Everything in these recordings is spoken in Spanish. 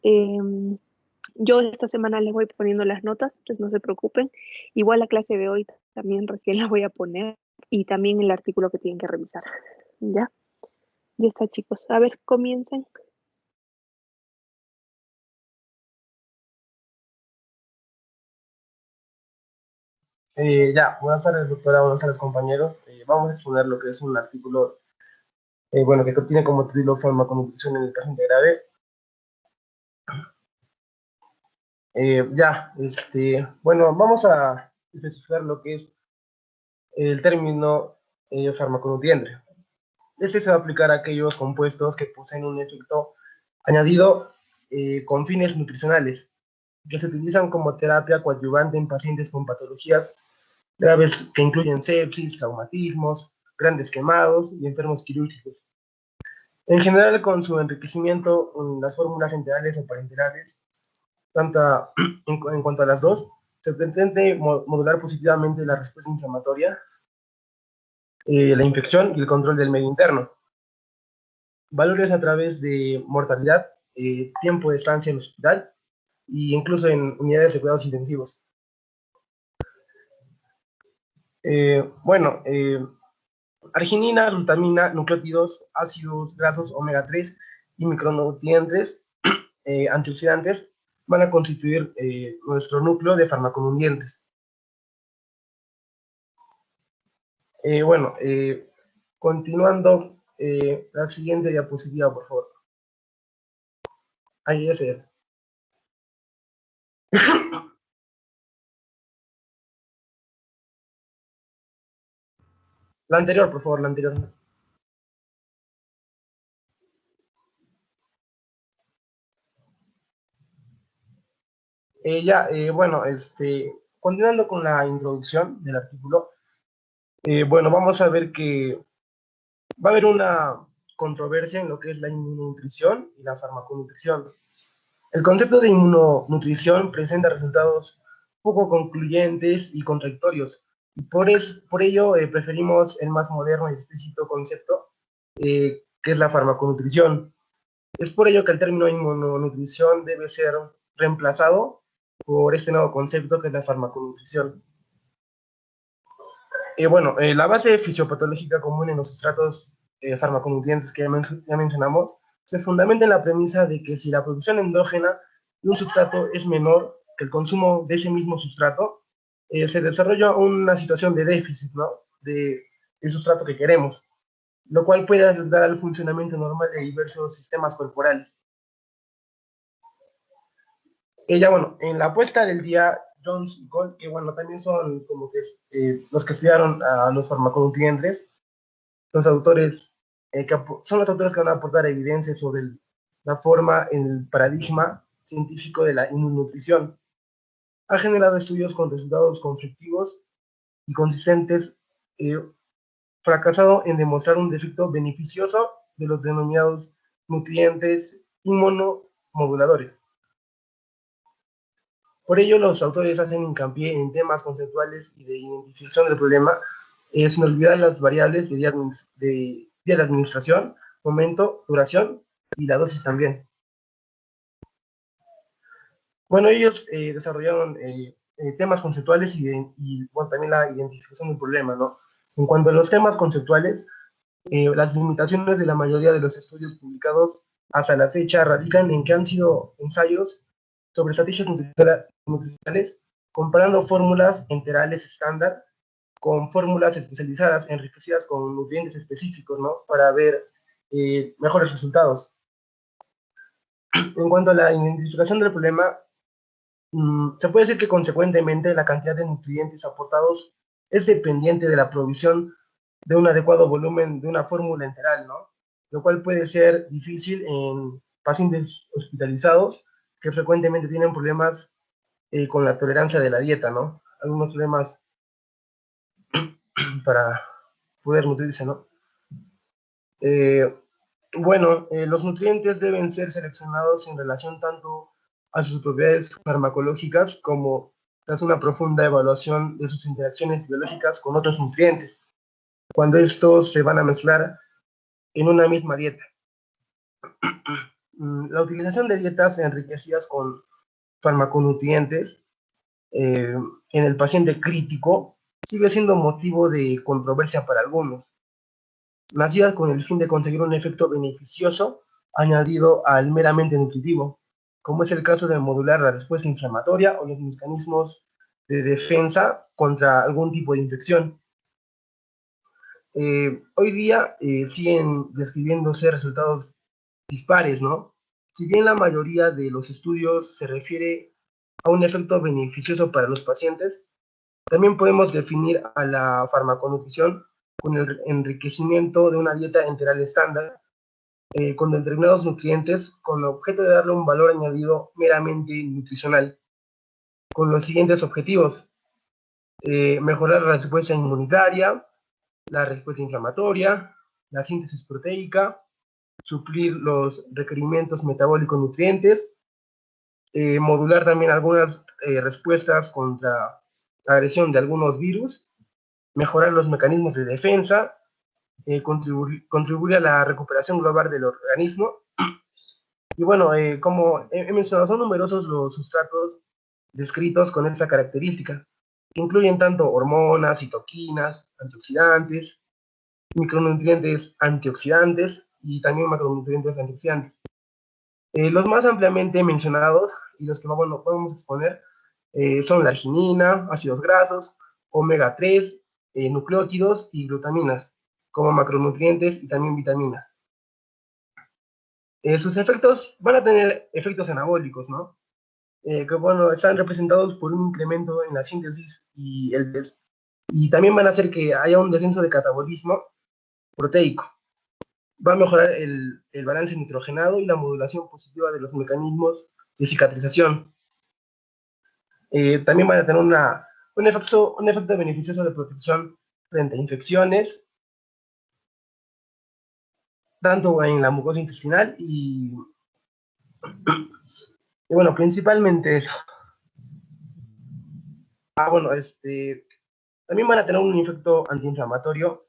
Em, yo esta semana les voy poniendo las notas, entonces no se preocupen. Igual la clase de hoy también recién la voy a poner y también el artículo que tienen que revisar. ¿Ya? Ya está, chicos. A ver, comiencen. Ya, buenas tardes, doctora, buenas tardes, compañeros. Vamos a exponer lo que es un artículo, bueno, que tiene como título farmaconutrición en el paciente grave. Bueno, vamos a especificar lo que es el término farmaconutriente. Este se va a aplicar a aquellos compuestos que poseen un efecto añadido con fines nutricionales, que se utilizan como terapia coadyuvante en pacientes con patologías graves que incluyen sepsis, traumatismos, grandes quemados y enfermos quirúrgicos. En general, con su enriquecimiento en las fórmulas enterales o parenterales, tanto en cuanto a las dos, se pretende modular positivamente la respuesta inflamatoria, la infección y el control del medio interno. Valores a través de mortalidad, tiempo de estancia en el hospital e incluso en unidades de cuidados intensivos. Bueno, arginina, glutamina, nucleótidos, ácidos grasos omega 3 y micronutrientes antioxidantes van a constituir nuestro núcleo de farmaconutrientes. Bueno, continuando, la siguiente diapositiva, por favor. Ahí es. La anterior, por favor, la anterior. Bueno, continuando con la introducción del artículo, bueno, vamos a ver que va a haber una controversia en lo que es la inmunonutrición y la farmaconutrición. El concepto de inmunonutrición presenta resultados poco concluyentes y contradictorios. Por ello, preferimos el más moderno y explícito concepto, que es la farmaconutrición. Es por ello que el término inmunonutrición debe ser reemplazado por este nuevo concepto que es la farmaconutrición. Bueno, la base fisiopatológica común en los sustratos farmaconutrientes que ya mencionamos se fundamenta en la premisa de que si la producción endógena de un sustrato es menor que el consumo de ese mismo sustrato, se desarrolla una situación de déficit, ¿no? del sustrato que queremos, lo cual puede ayudar al funcionamiento normal de diversos sistemas corporales. Bueno, en la apuesta del día, Jones y Cole, que bueno, también son como que los que estudiaron a los farmaconutrientes, los autores, son los autores que van a aportar evidencia sobre la forma en el paradigma científico de la inmunonutrición. Ha generado estudios con resultados conflictivos y consistentes, fracasado en demostrar un defecto beneficioso de los denominados nutrientes inmunomoduladores. Por ello, los autores hacen hincapié en temas conceptuales y de identificación del problema, sin olvidar las variables de vía de administración, momento, duración y la dosis también. Bueno, ellos desarrollaron temas conceptuales y bueno, también la identificación del problema, ¿no? En cuanto a los temas conceptuales, las limitaciones de la mayoría de los estudios publicados hasta la fecha radican en que han sido ensayos sobre estrategias nutricionales comparando fórmulas enterales estándar con fórmulas especializadas enriquecidas con nutrientes específicos, ¿no? Para ver mejores resultados. En cuanto a la identificación del problema, se puede decir que consecuentemente la cantidad de nutrientes aportados es dependiente de la provisión de un adecuado volumen de una fórmula enteral, ¿no? Lo cual puede ser difícil en pacientes hospitalizados que frecuentemente tienen problemas con la tolerancia de la dieta, ¿no? Algunos problemas para poder nutrirse, ¿no? Bueno, los nutrientes deben ser seleccionados en relación tanto a sus propiedades farmacológicas como tras una profunda evaluación de sus interacciones biológicas con otros nutrientes, cuando estos se van a mezclar en una misma dieta. La utilización de dietas enriquecidas con farmaconutrientes en el paciente crítico sigue siendo motivo de controversia para algunos, nacidas con el fin de conseguir un efecto beneficioso añadido al meramente nutritivo, como es el caso de modular la respuesta inflamatoria o los mecanismos de defensa contra algún tipo de infección. Hoy día siguen describiéndose resultados dispares, ¿no? Si bien la mayoría de los estudios se refiere a un efecto beneficioso para los pacientes, también podemos definir a la farmaconutrición con el enriquecimiento de una dieta enteral estándar, con determinados nutrientes, con el objeto de darle un valor añadido meramente nutricional, con los siguientes objetivos: mejorar la respuesta inmunitaria, la respuesta inflamatoria, la síntesis proteica, suplir los requerimientos metabólicos nutrientes, modular también algunas respuestas contra la agresión de algunos virus, mejorar los mecanismos de defensa, contribuir a la recuperación global del organismo. Y bueno, como he mencionado, son numerosos los sustratos descritos con esta característica, que incluyen tanto hormonas, citoquinas, antioxidantes, micronutrientes antioxidantes y también macronutrientes antioxidantes. Los más ampliamente mencionados y los que vamos a exponer son la arginina, ácidos grasos, omega 3, nucleótidos y glutaminas, como macronutrientes y también vitaminas. Sus efectos van a tener efectos anabólicos, ¿no? Que bueno, están representados por un incremento en la síntesis y también van a hacer que haya un descenso de catabolismo proteico. Va a mejorar el balance nitrogenado y la modulación positiva de los mecanismos de cicatrización. También van a tener un efecto beneficioso de protección frente a infecciones, tanto en la mucosa intestinal y bueno, principalmente eso. Bueno, también van a tener un efecto antiinflamatorio.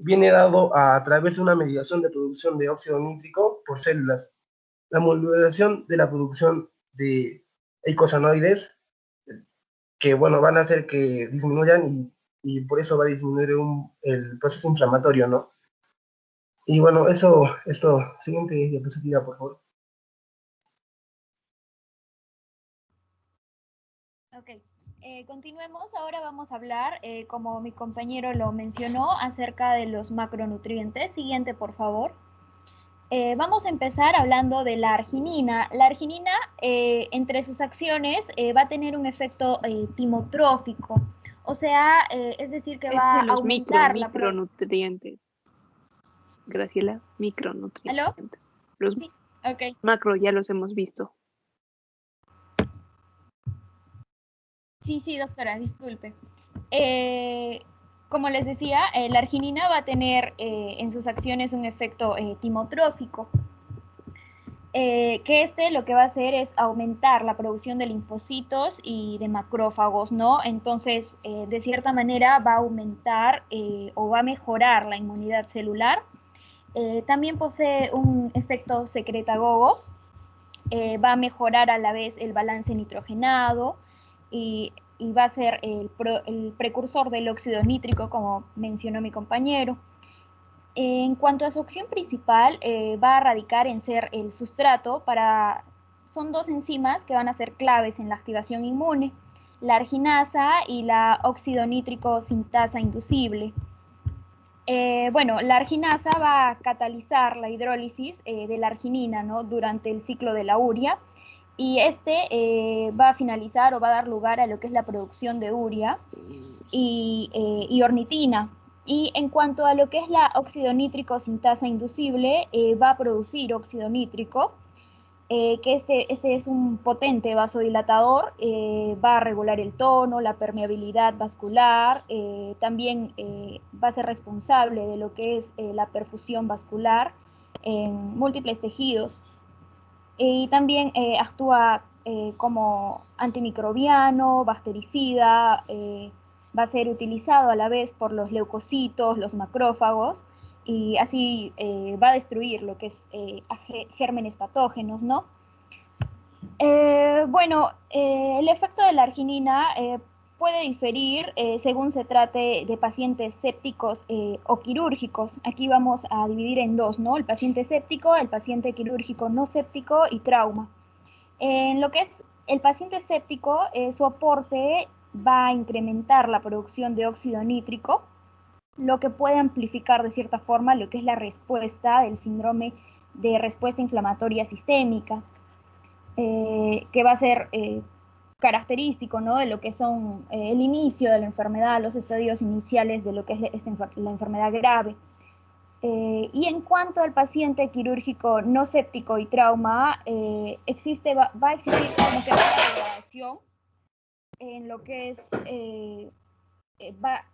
Viene dado a través de una mediación de producción de óxido nítrico por células. La modulación de la producción de eicosanoides, que bueno, van a hacer que disminuyan y por eso va a disminuir el proceso inflamatorio, ¿no? Y bueno, esto, siguiente diapositiva, por favor. Ok, continuemos. Ahora vamos a hablar, como mi compañero lo mencionó, acerca de los macronutrientes. Siguiente, por favor. Vamos a empezar hablando de la arginina. La arginina, entre sus acciones, va a tener un efecto timotrófico, o sea, es decir, que va a de los aumentar micronutrientes. Graciela, ¿Aló? micronutrientes. Los Sí, ok. macro ya los hemos visto. Sí, doctora, disculpe. Como les decía, la arginina va a tener en sus acciones un efecto timotrófico. Que lo que va a hacer es aumentar la producción de linfocitos y de macrófagos, ¿no? Entonces, de cierta manera va a aumentar o va a mejorar la inmunidad celular. También posee un efecto secretagogo, va a mejorar a la vez el balance nitrogenado y va a ser el precursor del óxido nítrico, como mencionó mi compañero. En cuanto a su acción principal, va a radicar en ser el sustrato para... Son dos enzimas que van a ser claves en la activación inmune, la arginasa y la óxido nítrico sintasa inducible. Bueno, la arginasa va a catalizar la hidrólisis de la arginina, ¿no?, durante el ciclo de la urea, y va a finalizar o va a dar lugar a lo que es la producción de urea y ornitina. Y en cuanto a lo que es la óxido nítrico sintasa inducible, va a producir óxido nítrico, que este es un potente vasodilatador, va a regular el tono, la permeabilidad vascular, también va a ser responsable de lo que es la perfusión vascular en múltiples tejidos. Y también actúa como antimicrobiano, bactericida, va a ser utilizado a la vez por los leucocitos, los macrófagos, y así va a destruir lo que es gérmenes patógenos, ¿no? El efecto de la arginina puede diferir según se trate de pacientes sépticos o quirúrgicos. Aquí vamos a dividir en dos, ¿no? El paciente séptico, el paciente quirúrgico no séptico y trauma. En lo que es el paciente séptico, su aporte va a incrementar la producción de óxido nítrico, lo que puede amplificar de cierta forma lo que es la respuesta del síndrome de respuesta inflamatoria sistémica, que va a ser característico, ¿no?, de lo que son el inicio de la enfermedad, los estadios iniciales de lo que es la enfermedad grave. Y en cuanto al paciente quirúrgico no séptico y trauma, va a existir como que una degradación en lo que es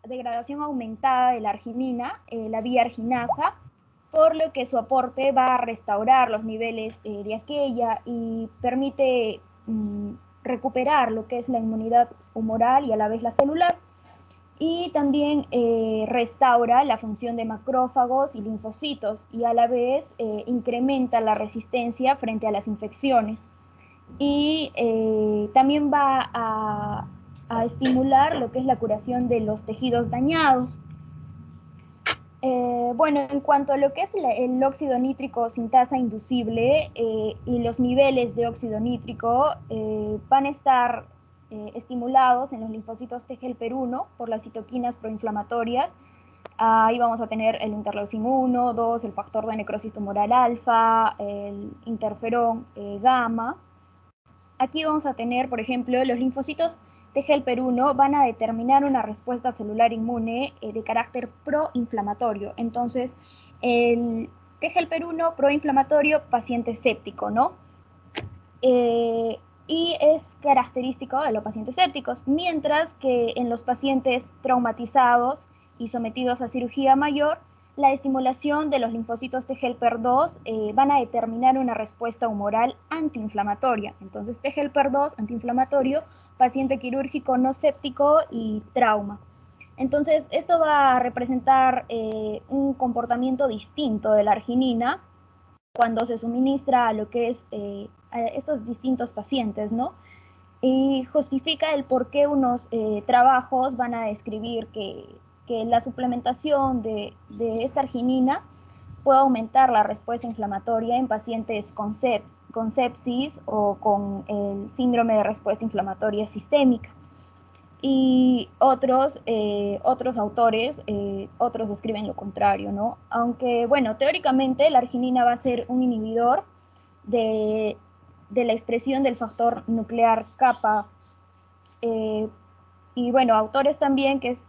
degradación aumentada de la arginina, la vía arginasa, por lo que su aporte va a restaurar los niveles de aquella y permite recuperar lo que es la inmunidad humoral y a la vez la celular. Y también restaura la función de macrófagos y linfocitos y a la vez incrementa la resistencia frente a las infecciones. Y también va a estimular lo que es la curación de los tejidos dañados. En cuanto a lo que es el óxido nítrico sin tasa inducible y los niveles de óxido nítrico van a estar estimulados en los linfocitos T helper 1 por las citoquinas proinflamatorias. Ahí vamos a tener el interleucin 1, 2, el factor de necrosis tumoral alfa, el interferón gamma. Aquí vamos a tener, por ejemplo, los linfocitos T helper 1 van a determinar una respuesta celular inmune de carácter proinflamatorio. Entonces, el T helper 1 proinflamatorio, paciente séptico, ¿no? Y es característico de los pacientes sépticos, mientras que en los pacientes traumatizados y sometidos a cirugía mayor, la estimulación de los linfocitos T helper 2 van a determinar una respuesta humoral antiinflamatoria. Entonces, T helper 2 antiinflamatorio, paciente quirúrgico no séptico y trauma. Entonces, esto va a representar un comportamiento distinto de la arginina cuando se suministra a lo que es a estos distintos pacientes, ¿no? Y justifica el por qué unos trabajos van a describir que la suplementación de esta arginina puede aumentar la respuesta inflamatoria en pacientes con sepsis o con el síndrome de respuesta inflamatoria sistémica. Y otros autores, otros escriben lo contrario, ¿no? Aunque, bueno, teóricamente la arginina va a ser un inhibidor de la expresión del factor nuclear kappa. Y bueno, autores también que es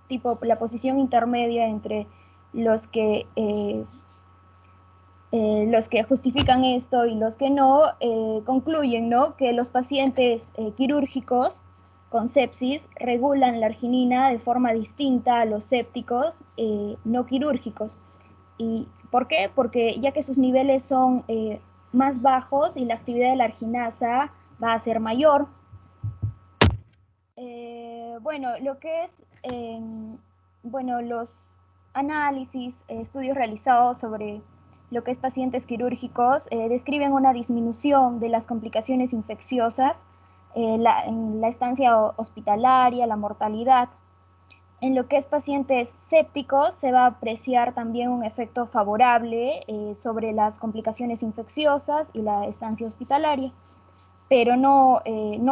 tipo la posición intermedia entre los que justifican esto y los que no, concluyen, ¿no?, que los pacientes quirúrgicos con sepsis regulan la arginina de forma distinta a los sépticos no quirúrgicos. ¿Y por qué? Porque ya que sus niveles son más bajos y la actividad de la arginasa va a ser mayor. Lo que es, los análisis, estudios realizados sobre lo que es pacientes quirúrgicos, describen una disminución de las complicaciones infecciosas en la estancia hospitalaria, la mortalidad. En lo que es pacientes sépticos se va a apreciar también un efecto favorable sobre las complicaciones infecciosas y la estancia hospitalaria, pero no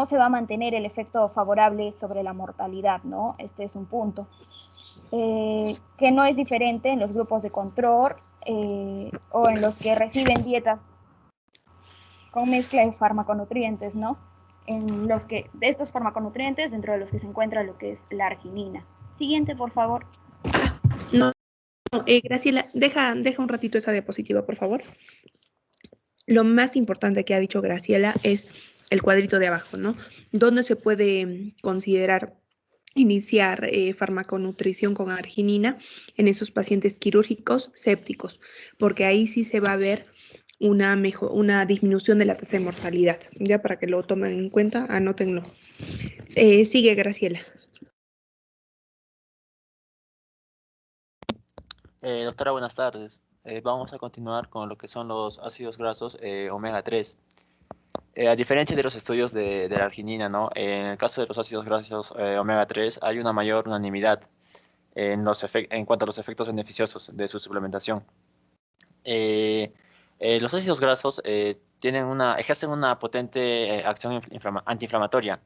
se va a mantener el efecto favorable sobre la mortalidad, ¿no? Este es un punto. Que no es diferente en los grupos de control o en los que reciben dietas con mezcla de farmaconutrientes, ¿no? En los que, de estos farmaconutrientes, dentro de los que se encuentra lo que es la arginina. Siguiente, por favor. No, Graciela, deja un ratito esa diapositiva, por favor. Lo más importante que ha dicho Graciela es el cuadrito de abajo, ¿no? ¿Dónde se puede considerar iniciar farmaconutrición con arginina? En esos pacientes quirúrgicos sépticos, porque ahí sí se va a ver una disminución de la tasa de mortalidad. Ya para que lo tomen en cuenta, anótenlo. Sigue, Graciela. Doctora, buenas tardes. Vamos a continuar con lo que son los ácidos grasos omega 3. A diferencia de los estudios de la arginina, ¿no? En el caso de los ácidos grasos omega 3 hay una mayor unanimidad en cuanto a los efectos beneficiosos de su suplementación. Eh, los ácidos grasos ejercen una potente acción antiinflamatoria,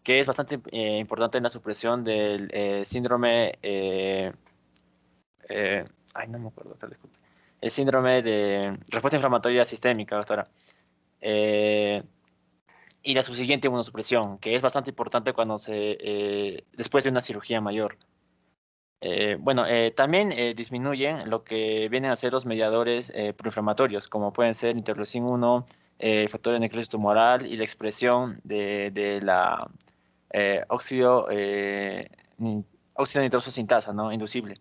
que es bastante importante en la supresión del síndrome eh, ay, no me acuerdo, doctor, disculpe. El síndrome de respuesta inflamatoria sistémica, doctora. Eh, y la subsiguiente inmunosupresión, que es bastante importante después de una cirugía mayor. También disminuyen lo que vienen a ser los mediadores proinflamatorios, como pueden ser interleucin 1, factor de necrosis tumoral y la expresión de la óxido nitroso sintasa, ¿no? Inducible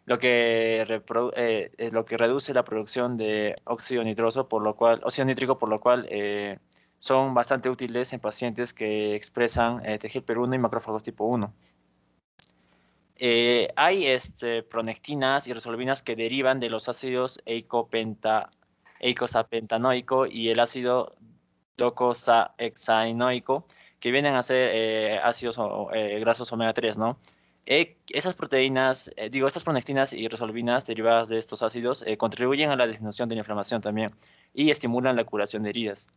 lo que reduce la producción de óxido nítrico, por lo cual son bastante útiles en pacientes que expresan TGP1 y macrófagos tipo 1. Hay pronectinas y resolvinas que derivan de los ácidos eicosapentanoico y el ácido docosahexaenoico, que vienen a ser ácidos grasos omega 3, ¿no? Estas pronectinas y resolvinas derivadas de estos ácidos contribuyen a la disminución de la inflamación también y estimulan la curación de heridas.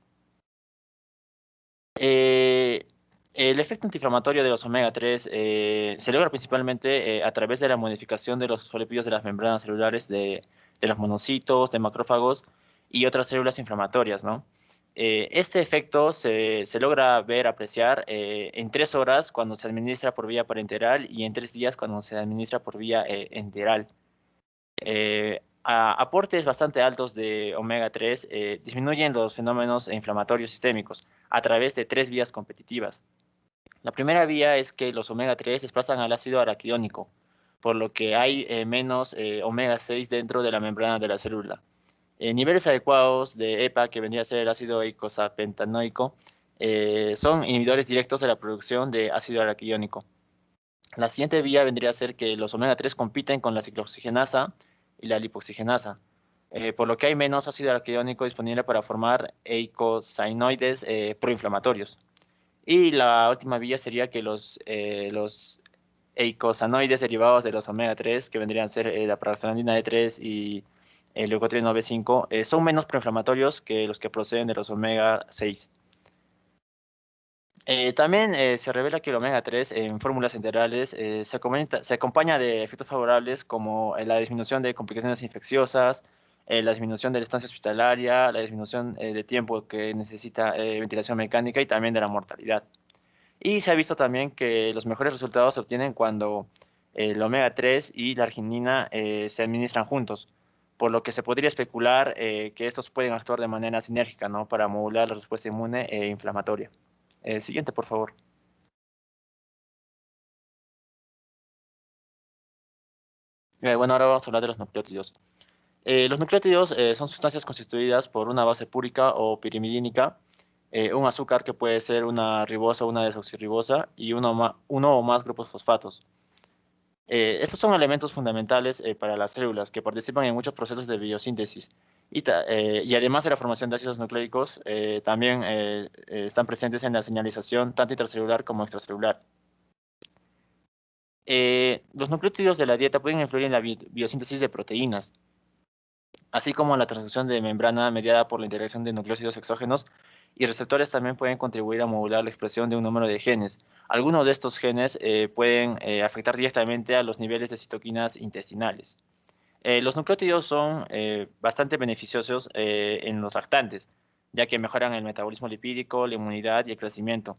Eh, el efecto antiinflamatorio de los omega 3 se logra principalmente a través de la modificación de los fosfolípidos de las membranas celulares de los monocitos, de macrófagos y otras células inflamatorias, ¿no? Este efecto se logra apreciar en 3 horas cuando se administra por vía parenteral y en 3 días cuando se administra por vía enteral. Aportes bastante altos de omega 3 disminuyen los fenómenos inflamatorios sistémicos a través de 3 vías competitivas. La primera vía es que los omega 3 desplazan al ácido araquidónico, por lo que hay menos omega 6 dentro de la membrana de la célula. Niveles adecuados de EPA, que vendría a ser el ácido eicosapentanoico, son inhibidores directos de la producción de ácido araquidónico. La siguiente vía vendría a ser que los omega 3 compiten con la ciclooxigenasa y la lipoxigenasa, por lo que hay menos ácido araquidónico disponible para formar eicosanoides proinflamatorios. Y la última vía sería que los eicosanoides derivados de los omega 3, que vendrían a ser la prostaglandina E3 y el leucotrieno B5, son menos proinflamatorios que los que proceden de los omega 6. También se revela que el omega 3 en fórmulas integrales se acompaña de efectos favorables como la disminución de complicaciones infecciosas, la disminución de la estancia hospitalaria, la disminución de tiempo que necesita ventilación mecánica y también de la mortalidad. Y se ha visto también que los mejores resultados se obtienen cuando el omega 3 y la arginina se administran juntos, por lo que se podría especular que estos pueden actuar de manera sinérgica, ¿no? Para modular la respuesta inmune e inflamatoria. Siguiente, por favor. Bueno, ahora vamos a hablar de los nucleótidos. Los nucleótidos son sustancias constituidas por una base púrica o pirimidínica, un azúcar que puede ser una ribosa o una desoxirribosa y uno o más grupos fosfatos. Estos son elementos fundamentales para las células que participan en muchos procesos de biosíntesis y además de la formación de ácidos nucleicos, también están presentes en la señalización tanto intracelular como extracelular. Los nucleótidos de la dieta pueden influir en la biosíntesis de proteínas, así como en la transducción de membrana mediada por la integración de nucleósidos exógenos, y receptores también pueden contribuir a modular la expresión de un número de genes. Algunos de estos genes pueden afectar directamente a los niveles de citoquinas intestinales. Los nucleótidos son bastante beneficiosos en los lactantes, ya que mejoran el metabolismo lipídico, la inmunidad y el crecimiento,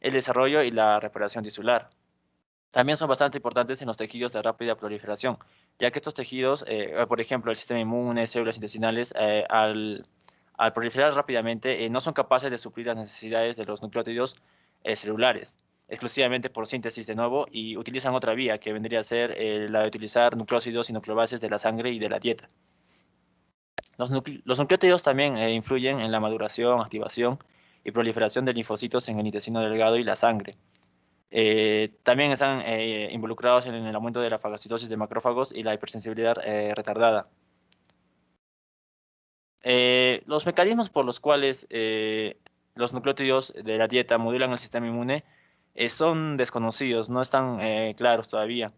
el desarrollo y la reparación tisular. También son bastante importantes en los tejidos de rápida proliferación, ya que estos tejidos, por ejemplo, el sistema inmune, células intestinales, al proliferar rápidamente, no son capaces de suplir las necesidades de los nucleótidos celulares, exclusivamente por síntesis de nuevo, y utilizan otra vía, que vendría a ser la de utilizar nucleósidos y nucleobases de la sangre y de la dieta. Los nucleótidos también influyen en la maduración, activación y proliferación de linfocitos en el intestino delgado y la sangre. También están involucrados en el aumento de la fagocitosis de macrófagos y la hipersensibilidad retardada. Los mecanismos por los cuales los nucleótidos de la dieta modulan el sistema inmune son desconocidos, no están claros todavía,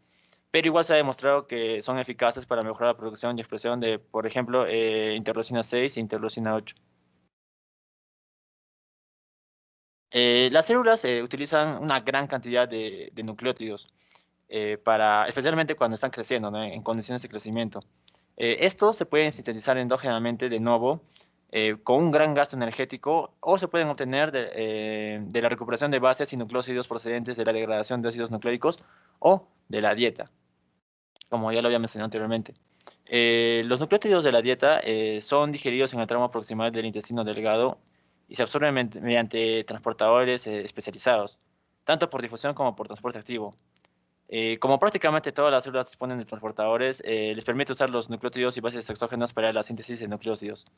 pero igual se ha demostrado que son eficaces para mejorar la producción y expresión de, por ejemplo, interleucina 6 e interleucina 8. Las células utilizan una gran cantidad de nucleótidos, especialmente cuando están creciendo, ¿no? En condiciones de crecimiento. Estos se pueden sintetizar endógenamente de nuevo con un gran gasto energético, o se pueden obtener de la recuperación de bases y nucleósidos procedentes de la degradación de ácidos nucleicos o de la dieta, como ya lo había mencionado anteriormente. Los nucleótidos de la dieta son digeridos en el tramo proximal del intestino delgado y se absorben mediante transportadores especializados, tanto por difusión como por transporte activo. Como prácticamente todas las células disponen de transportadores, les permite usar los nucleótidos y bases exógenas para la síntesis de nucleótidos.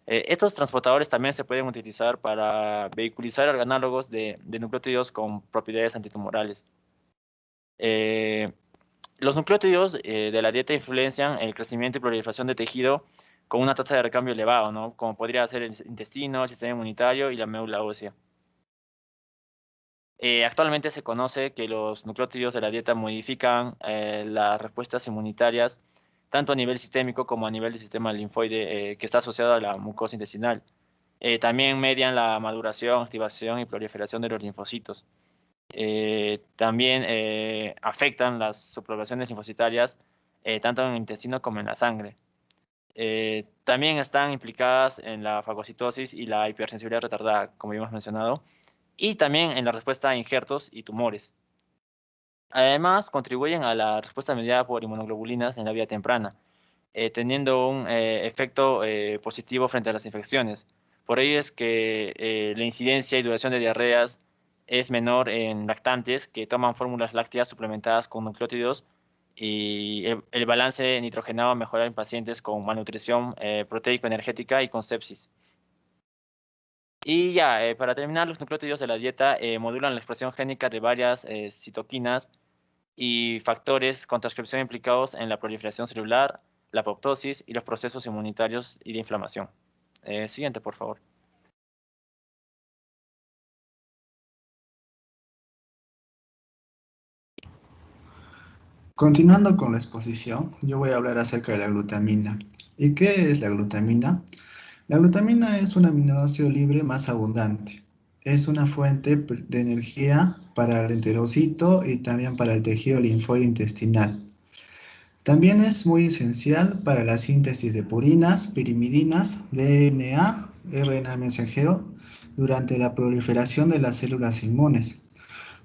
Estos transportadores también se pueden utilizar para vehiculizar organólogos de nucleótidos con propiedades antitumorales. Los nucleótidos de la dieta influencian el crecimiento y proliferación de tejido con una tasa de recambio elevado, ¿no? Como podría ser el intestino, el sistema inmunitario y la médula ósea. Actualmente se conoce que los nucleótidos de la dieta modifican las respuestas inmunitarias tanto a nivel sistémico como a nivel del sistema linfoide que está asociado a la mucosa intestinal. También median la maduración, activación y proliferación de los linfocitos. También afectan las subpoblaciones linfocitarias tanto en el intestino como en la sangre. También están implicadas en la fagocitosis y la hipersensibilidad retardada, como ya hemos mencionado, y también en la respuesta a injertos y tumores. Además, contribuyen a la respuesta mediada por inmunoglobulinas en la vida temprana, teniendo un efecto positivo frente a las infecciones. Por ello es que la incidencia y duración de diarreas es menor en lactantes que toman fórmulas lácteas suplementadas con nucleótidos, y el balance nitrogenado mejora en pacientes con malnutrición proteico-energética y con sepsis. Y ya, para terminar, los nucleótidos de la dieta modulan la expresión génica de varias citoquinas y factores con transcripción implicados en la proliferación celular, la apoptosis y los procesos inmunitarios y de inflamación. Siguiente, por favor. Continuando con la exposición, yo voy a hablar acerca de la glutamina. ¿Y qué es la glutamina? La glutamina es un aminoácido libre más abundante. Es una fuente de energía para el enterocito y también para el tejido linfoide intestinal. También es muy esencial para la síntesis de purinas, pirimidinas, DNA, RNA mensajero durante la proliferación de las células inmunes.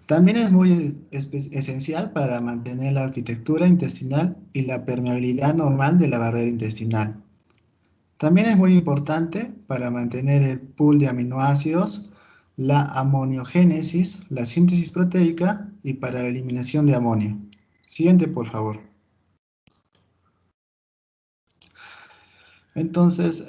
También es muy esencial para mantener la arquitectura intestinal y la permeabilidad normal de la barrera intestinal. También es muy importante para mantener el pool de aminoácidos, la amoniogénesis, la síntesis proteica y para la eliminación de amonio. Siguiente, por favor. Entonces,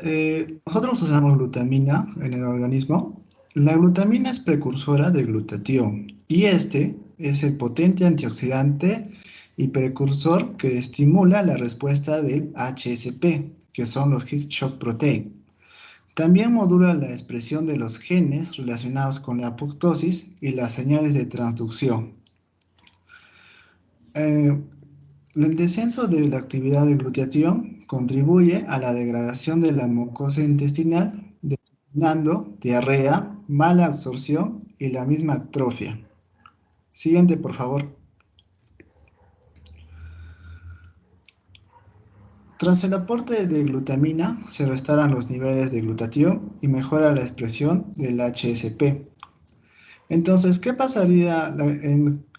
nosotros usamos glutamina en el organismo. La glutamina es precursora del glutatión y este es el potente antioxidante y precursor que estimula la respuesta del HSP, que son los Heat Shock Protein. También modula la expresión de los genes relacionados con la apoptosis y las señales de transducción. El descenso de la actividad del glutatión contribuye a la degradación de la mucosa intestinal, determinando diarrea, mala absorción y la misma atrofia. Siguiente, por favor. Tras el aporte de glutamina, se restauran los niveles de glutatión y mejora la expresión del HSP. Entonces, ¿qué pasaría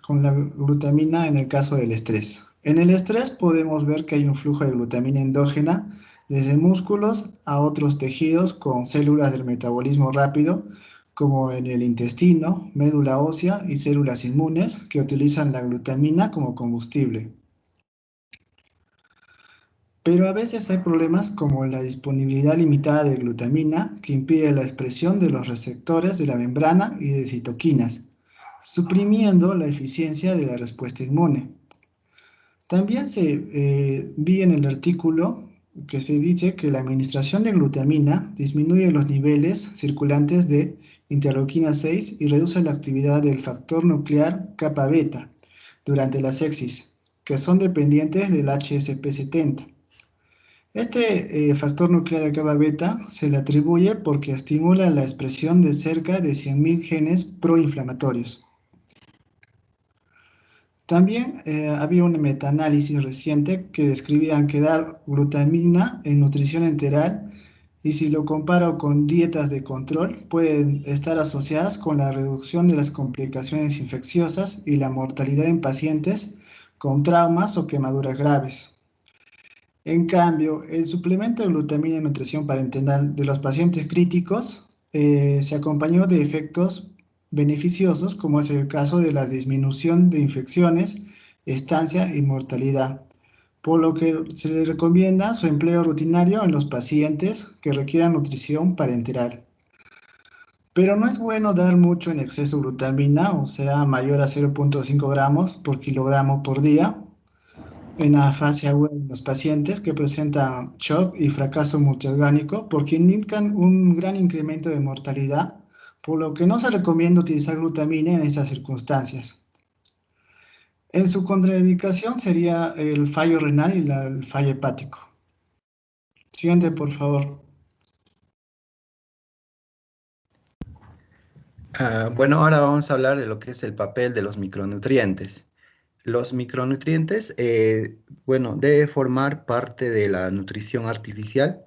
con la glutamina en el caso del estrés? En el estrés podemos ver que hay un flujo de glutamina endógena desde músculos a otros tejidos con células del metabolismo rápido, como en el intestino, médula ósea y células inmunes que utilizan la glutamina como combustible. Pero a veces hay problemas como la disponibilidad limitada de glutamina que impide la expresión de los receptores de la membrana y de citoquinas. suprimiendo la eficiencia de la respuesta inmune. También vi en el artículo que se dice que la administración de glutamina disminuye los niveles circulantes de interleuquina 6 y reduce la actividad del factor nuclear kappa beta durante la sepsis, que son dependientes del HSP70. Este factor nuclear de kappa beta se le atribuye porque estimula la expresión de cerca de 100.000 genes proinflamatorios. También había un metaanálisis reciente que describía que dar glutamina en nutrición enteral, y si lo comparo con dietas de control, pueden estar asociadas con la reducción de las complicaciones infecciosas y la mortalidad en pacientes con traumas o quemaduras graves. En cambio, el suplemento de glutamina en nutrición parenteral de los pacientes críticos se acompañó de efectos beneficiosos, como es el caso de la disminución de infecciones, estancia y mortalidad, por lo que se le recomienda su empleo rutinario en los pacientes que requieran nutrición parenteral. Pero no es bueno dar mucho en exceso glutamina, o sea, mayor a 0.5 gramos por kilogramo por día, en la fase aguda de los pacientes que presentan shock y fracaso multiorgánico, porque indican un gran incremento de mortalidad, por lo que no se recomienda utilizar glutamina en estas circunstancias. En su contraindicación sería el fallo renal y el fallo hepático. Siguiente, por favor. Bueno, ahora vamos a hablar de lo que es el papel de los micronutrientes. Los micronutrientes, bueno, debe formar parte de la nutrición artificial,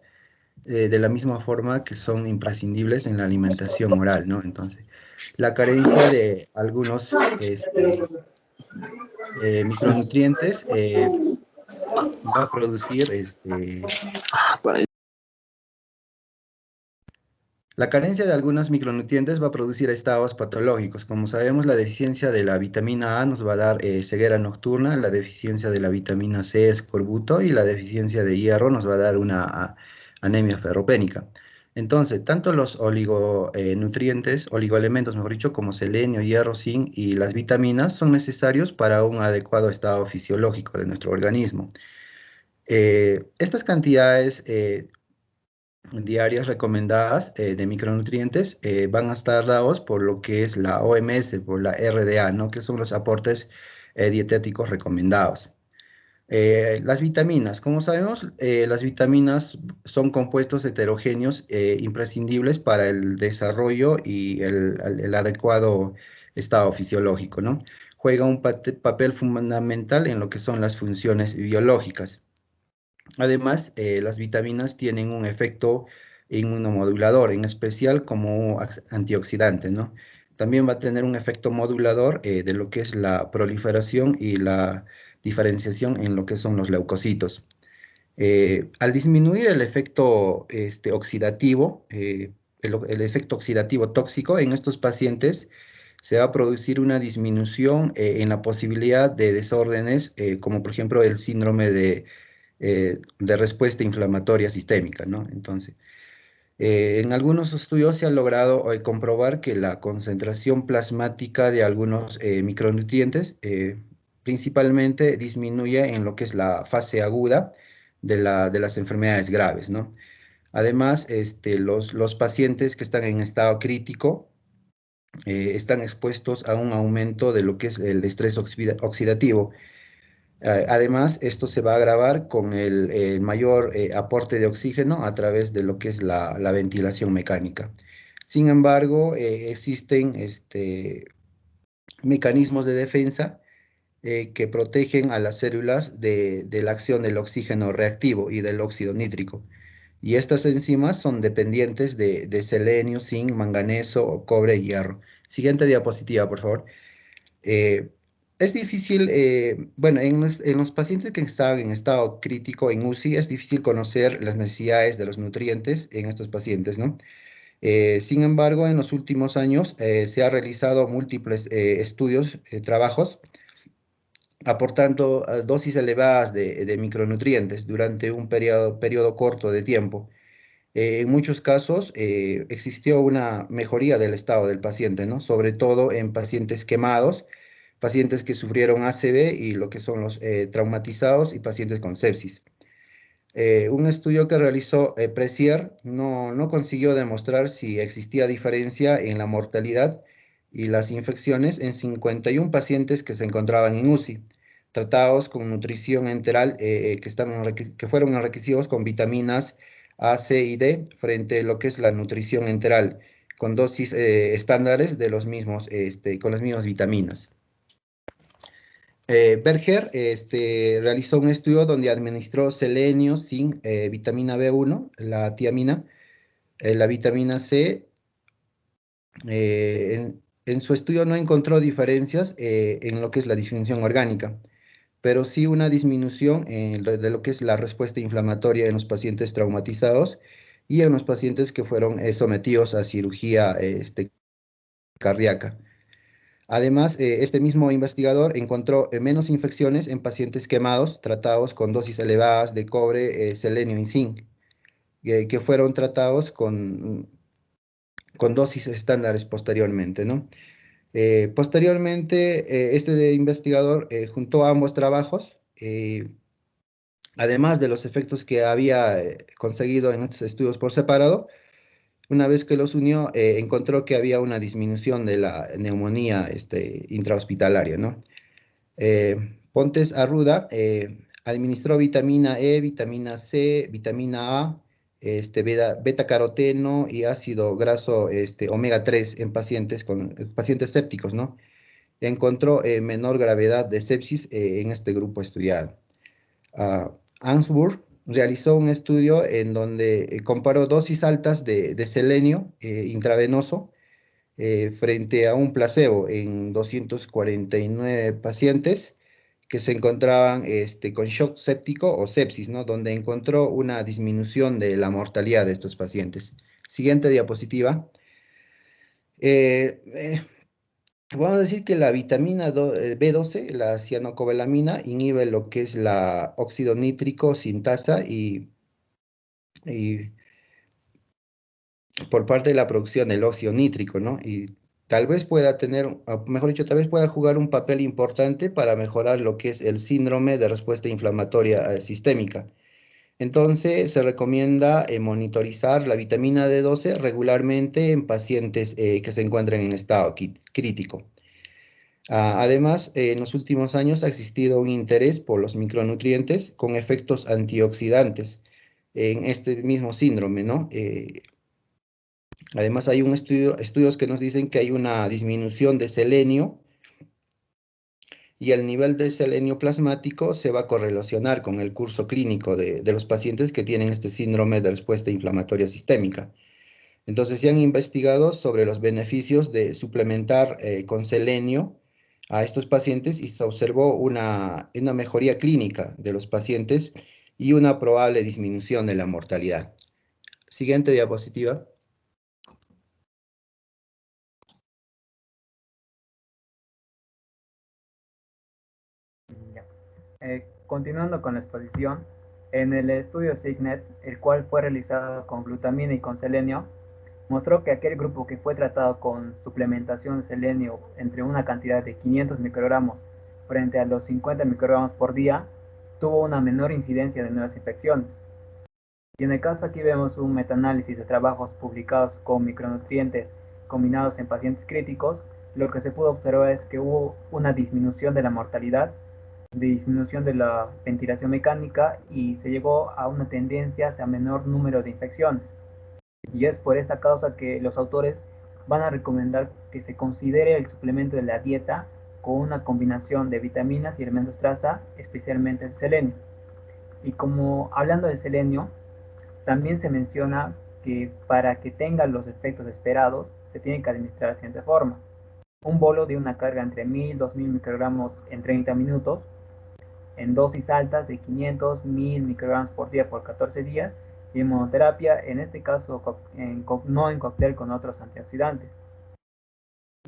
de la misma forma que son imprescindibles en la alimentación oral, ¿no? Entonces, la carencia de algunos micronutrientes va a producir la carencia de algunos micronutrientes va a producir estados patológicos. Como sabemos, la deficiencia de la vitamina A nos va a dar ceguera nocturna, la deficiencia de la vitamina C, escorbuto, y la deficiencia de hierro nos va a dar una anemia ferropénica. Entonces, tanto los oligonutrientes, oligoelementos, mejor dicho, como selenio, hierro, zinc y las vitaminas son necesarios para un adecuado estado fisiológico de nuestro organismo. Estas cantidades diarias recomendadas de micronutrientes van a estar dados por lo que es la OMS, por la RDA, ¿no? Que son los aportes dietéticos recomendados. Las vitaminas, como sabemos, las vitaminas son compuestos heterogéneos imprescindibles para el desarrollo y el adecuado estado fisiológico, ¿no? Juega un papel fundamental en lo que son las funciones biológicas. Además, las vitaminas tienen un efecto inmunomodulador, en especial como antioxidante, ¿no? También va a tener un efecto modulador de lo que es la proliferación y la diferenciación en lo que son los leucocitos. Al disminuir el efecto oxidativo, el efecto oxidativo tóxico en estos pacientes, se va a producir una disminución en la posibilidad de desórdenes, como por ejemplo el síndrome de respuesta inflamatoria sistémica, ¿no? Entonces, en algunos estudios se ha logrado comprobar que la concentración plasmática de algunos micronutrientes principalmente disminuye en lo que es la fase aguda de las enfermedades graves, ¿no? Además, los pacientes que están en estado crítico están expuestos a un aumento de lo que es el estrés oxidativo. Además, esto se va a agravar con el mayor aporte de oxígeno a través de lo que es la ventilación mecánica. Sin embargo, existen mecanismos de defensa que protegen a las células de la acción del oxígeno reactivo y del óxido nítrico. Y estas enzimas son dependientes de selenio, zinc, manganeso, cobre y hierro. Siguiente diapositiva, por favor. Es difícil, bueno, en los pacientes que están en estado crítico en UCI, es difícil conocer las necesidades de los nutrientes en estos pacientes, ¿no? Sin embargo, en los últimos años se han realizado múltiples estudios, trabajos, aportando dosis elevadas de micronutrientes durante un periodo corto de tiempo. En muchos casos existió una mejoría del estado del paciente, ¿no? Sobre todo en pacientes quemados, pacientes que sufrieron ACV y lo que son los traumatizados y pacientes con sepsis. Un estudio que realizó Presier no consiguió demostrar si existía diferencia en la mortalidad y las infecciones en 51 pacientes que se encontraban en UCI, tratados con nutrición enteral que fueron enriquecidos con vitaminas A, C y D frente a lo que es la nutrición enteral, con dosis estándares de los mismos, con las mismas vitaminas. Berger realizó un estudio donde administró selenio, zinc, vitamina B1, la tiamina, la vitamina C. En su estudio no encontró diferencias en lo que es la disfunción orgánica, pero sí una disminución de lo que es la respuesta inflamatoria en los pacientes traumatizados y en los pacientes que fueron sometidos a cirugía cardíaca. Además, este mismo investigador encontró menos infecciones en pacientes quemados tratados con dosis elevadas de cobre, selenio y zinc, que fueron tratados con dosis estándares posteriormente, ¿no? Posteriormente, este investigador juntó ambos trabajos, además de los efectos que había conseguido en estos estudios por separado. Una vez que los unió, encontró que había una disminución de la neumonía intrahospitalaria, ¿no? Pontes Arruda administró vitamina E, vitamina C, vitamina A, beta-caroteno y ácido graso omega 3 en pacientes sépticos, ¿no? Encontró menor gravedad de sepsis en este grupo estudiado. Ansburg realizó un estudio en donde comparó dosis altas de selenio intravenoso frente a un placebo en 249 pacientes que se encontraban con shock séptico o sepsis, ¿no? Donde encontró una disminución de la mortalidad de estos pacientes. Siguiente diapositiva. Vamos a decir que la vitamina B12, la cianocobalamina, inhibe lo que es la óxido nítrico sintasa y por parte de la producción del óxido nítrico, ¿no? Y tal vez pueda tener, mejor dicho, tal vez pueda jugar un papel importante para mejorar lo que es el síndrome de respuesta inflamatoria sistémica. Entonces, se recomienda monitorizar la vitamina D12 regularmente en pacientes que se encuentren en estado crítico. Además, en los últimos años ha existido un interés por los micronutrientes con efectos antioxidantes en este mismo síndrome, ¿no? Además, hay estudios que nos dicen que hay una disminución de selenio y el nivel de selenio plasmático se va a correlacionar con el curso clínico de los pacientes que tienen este síndrome de respuesta inflamatoria sistémica. Entonces, se han investigado sobre los beneficios de suplementar con selenio a estos pacientes y se observó una mejoría clínica de los pacientes y una probable disminución de la mortalidad. Siguiente diapositiva. Continuando con la exposición, en el estudio SIGNET, el cual fue realizado con glutamina y con selenio, mostró que aquel grupo que fue tratado con suplementación de selenio entre una cantidad de 500 microgramos frente a los 50 microgramos por día, tuvo una menor incidencia de nuevas infecciones. Y en el caso aquí vemos un metaanálisis de trabajos publicados con micronutrientes combinados en pacientes críticos. Lo que se pudo observar es que hubo una disminución de la mortalidad, disminución de la ventilación mecánica y se llegó a una tendencia hacia menor número de infecciones. Y es por esta causa que los autores van a recomendar que se considere el suplemento de la dieta con una combinación de vitaminas y elementos traza, especialmente el selenio. Y como hablando del selenio, también se menciona que para que tenga los efectos esperados, se tiene que administrar de la siguiente forma. Un bolo de una carga entre 1000 y 2000 microgramos en 30 minutos, en dosis altas de 500, 1000 microgramos por día por 14 días, y en monoterapia, en este caso no en cóctel con otros antioxidantes.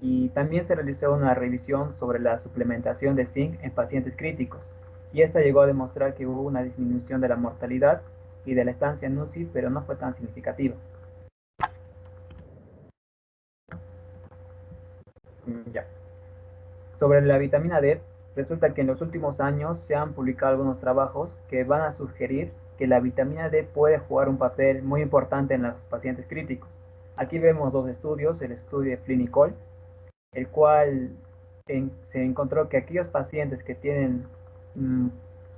Y también se realizó una revisión sobre la suplementación de zinc en pacientes críticos, y esta llegó a demostrar que hubo una disminución de la mortalidad y de la estancia en UCI, pero no fue tan significativa. Ya. Sobre la vitamina D, resulta que en los últimos años se han publicado algunos trabajos que van a sugerir que la vitamina D puede jugar un papel muy importante en los pacientes críticos. Aquí vemos dos estudios, el estudio de Clinicol, el cual se encontró que aquellos pacientes que tienen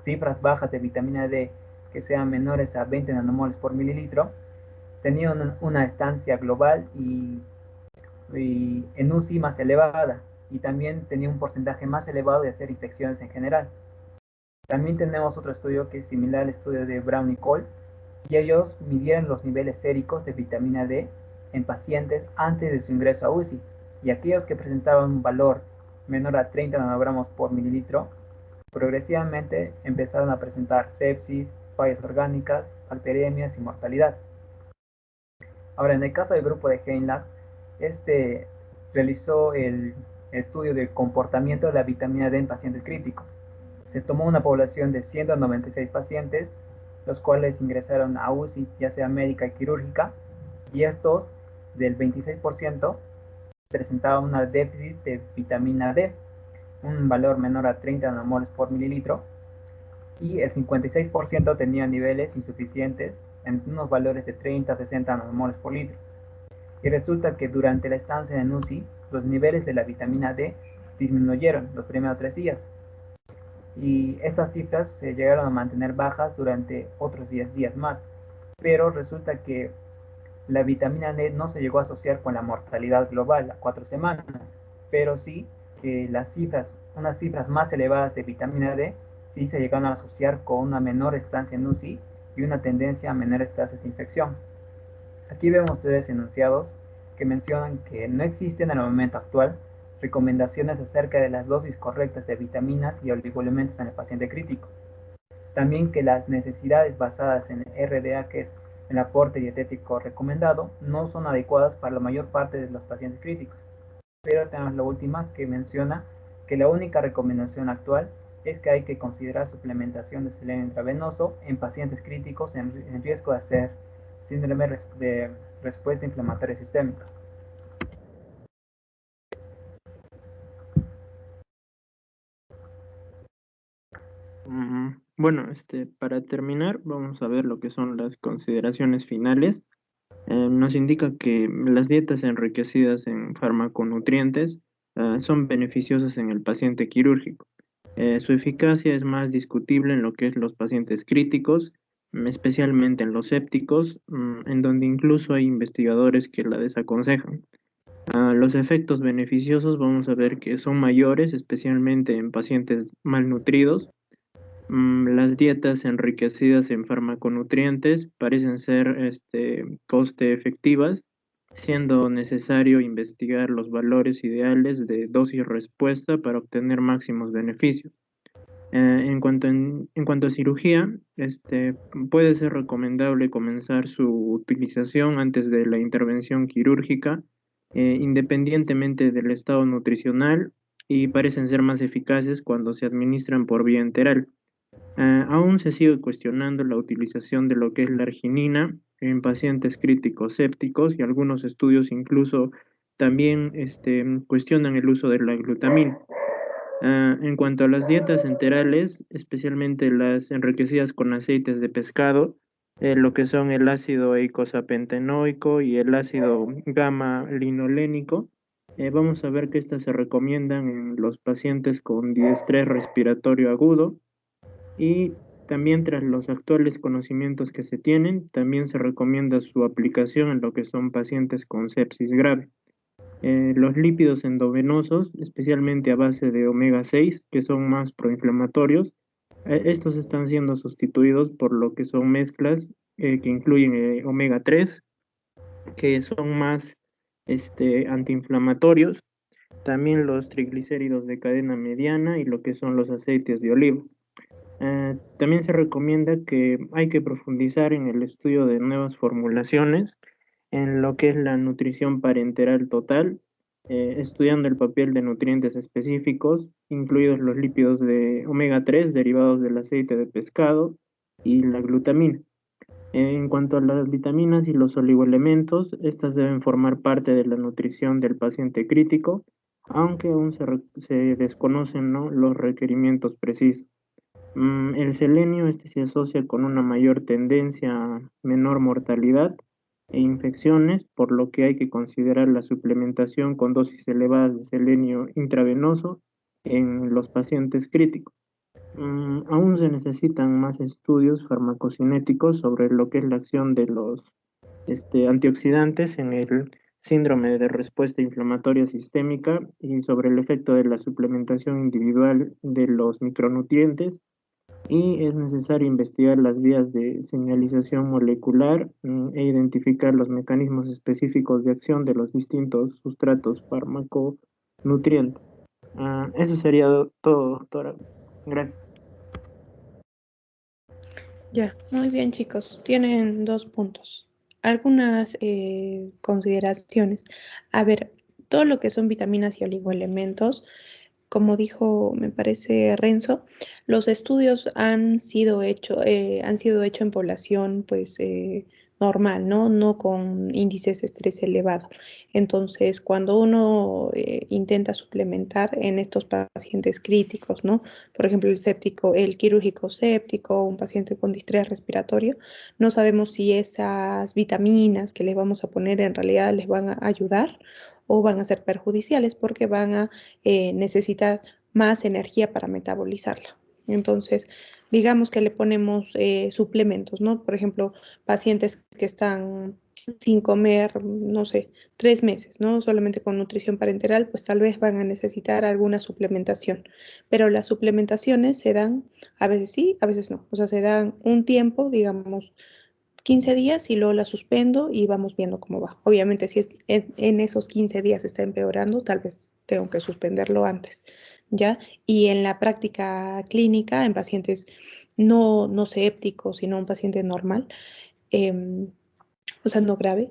cifras bajas de vitamina D que sean menores a 20 nanomoles por mililitro, tenían una estancia global y en UCI más elevada, y también tenía un porcentaje más elevado de hacer infecciones en general. También tenemos otro estudio que es similar al estudio de Brown y Cole, y ellos midieron los niveles séricos de vitamina D en pacientes antes de su ingreso a UCI, y aquellos que presentaban un valor menor a 30 nanogramos por mililitro, progresivamente empezaron a presentar sepsis, fallas orgánicas, bacteriemias y mortalidad. Ahora, en el caso del grupo de Heinlab, este realizó el estudio del comportamiento de la vitamina D en pacientes críticos. Se tomó una población de 196 pacientes, los cuales ingresaron a UCI, ya sea médica y quirúrgica, y estos, del 26%, presentaban una déficit de vitamina D, un valor menor a 30 nanomoles por mililitro, y el 56% tenía niveles insuficientes en unos valores de 30 a 60 nanomoles por litro. Y resulta que durante la estancia en UCI, los niveles de la vitamina D disminuyeron los primeros 3 días. Y estas cifras se llegaron a mantener bajas durante otros 10 días más. Pero resulta que la vitamina D no se llegó a asociar con la mortalidad global a 4 semanas, pero sí que unas cifras más elevadas de vitamina D sí se llegaron a asociar con una menor estancia en UCI y una tendencia a menores tasas de infección. Aquí vemos tres enunciados que mencionan que no existen en el momento actual recomendaciones acerca de las dosis correctas de vitaminas y oligoelementos en el paciente crítico. También que las necesidades basadas en RDA, que es el aporte dietético recomendado, no son adecuadas para la mayor parte de los pacientes críticos. Pero tenemos la última que menciona que la única recomendación actual es que hay que considerar suplementación de selenio intravenoso en pacientes críticos en riesgo de hacer síndrome de respuesta inflamatoria sistémica. Bueno, para terminar, vamos a ver lo que son las consideraciones finales. Nos indica que las dietas enriquecidas en farmaconutrientes son beneficiosas en el paciente quirúrgico. Su eficacia es más discutible en lo que es los pacientes críticos, especialmente en los sépticos, en donde incluso hay investigadores que la desaconsejan. Los efectos beneficiosos vamos a ver que son mayores, especialmente en pacientes malnutridos. Las dietas enriquecidas en farmaconutrientes parecen ser coste efectivas, siendo necesario investigar los valores ideales de dosis respuesta para obtener máximos beneficios. En cuanto a cirugía, puede ser recomendable comenzar su utilización antes de la intervención quirúrgica, independientemente del estado nutricional, y parecen ser más eficaces cuando se administran por vía enteral. Aún se sigue cuestionando la utilización de lo que es la arginina en pacientes críticos sépticos, y algunos estudios incluso también cuestionan el uso de la glutamina. En cuanto a las dietas enterales, especialmente las enriquecidas con aceites de pescado, lo que son el ácido eicosapentaenoico y el ácido gamma-linolénico, vamos a ver que estas se recomiendan en los pacientes con diestrés respiratorio agudo, y también tras los actuales conocimientos que se tienen, también se recomienda su aplicación en lo que son pacientes con sepsis grave. Los lípidos endovenosos, especialmente a base de omega 6, que son más proinflamatorios, estos están siendo sustituidos por lo que son mezclas que incluyen omega 3, que son más antiinflamatorios, también los triglicéridos de cadena mediana y lo que son los aceites de oliva. También se recomienda que hay que profundizar en el estudio de nuevas formulaciones en lo que es la nutrición parenteral total, estudiando el papel de nutrientes específicos, incluidos los lípidos de omega 3 derivados del aceite de pescado y la glutamina. En cuanto a las vitaminas y los oligoelementos, estas deben formar parte de la nutrición del paciente crítico, aunque aún se desconocen, ¿no?, los requerimientos precisos. El selenio este se asocia con una mayor tendencia a menor mortalidad e infecciones, por lo que hay que considerar la suplementación con dosis elevadas de selenio intravenoso en los pacientes críticos. Aún se necesitan más estudios farmacocinéticos sobre lo que es la acción de los antioxidantes en el síndrome de respuesta inflamatoria sistémica y sobre el efecto de la suplementación individual de los micronutrientes, y es necesario investigar las vías de señalización molecular e identificar los mecanismos específicos de acción de los distintos sustratos farmaconutrientes. Eso sería todo, doctora. Gracias. Ya, muy bien, chicos. Tienen 2 puntos. Algunas consideraciones. A ver, todo lo que son vitaminas y oligoelementos, como dijo, me parece Renzo, los estudios han sido hecho en población, pues, normal, ¿no? No con índices de estrés elevado. Entonces, cuando uno intenta suplementar en estos pacientes críticos, ¿no? Por ejemplo, el quirúrgico séptico, un paciente con distrés respiratorio, no sabemos si esas vitaminas que les vamos a poner en realidad les van a ayudar o van a ser perjudiciales porque van a necesitar más energía para metabolizarla. Entonces, digamos que le ponemos suplementos, ¿no? Por ejemplo, pacientes que están sin comer, no sé, 3 meses, ¿no? Solamente con nutrición parenteral, pues tal vez van a necesitar alguna suplementación. Pero las suplementaciones se dan, a veces sí, a veces no. O sea, se dan un tiempo, digamos, 15 días y luego la suspendo y vamos viendo cómo va. Obviamente, si en esos 15 días está empeorando, tal vez tengo que suspenderlo antes, ¿ya? Y en la práctica clínica, en pacientes no sépticos, sino un paciente normal, eh, o sea, no grave,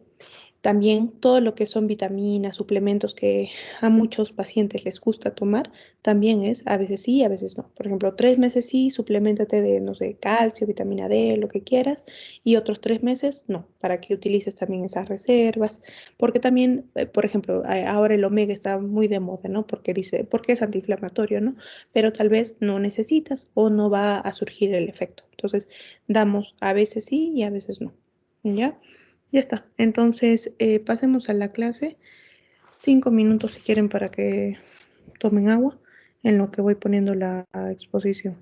también todo lo que son vitaminas, suplementos que a muchos pacientes les gusta tomar, también es a veces sí, a veces no. Por ejemplo, 3 meses sí, suplementate de, no sé, calcio, vitamina D, lo que quieras, y otros 3 meses no, para que utilices también esas reservas, porque también, por ejemplo, ahora el omega está muy de moda, ¿no? Porque es antiinflamatorio, ¿no? Pero tal vez no necesitas o no va a surgir el efecto. Entonces, damos a veces sí y a veces no, ¿ya? Ya está. Entonces, pasemos a la clase. 5 minutos si quieren para que tomen agua en lo que voy poniendo la exposición.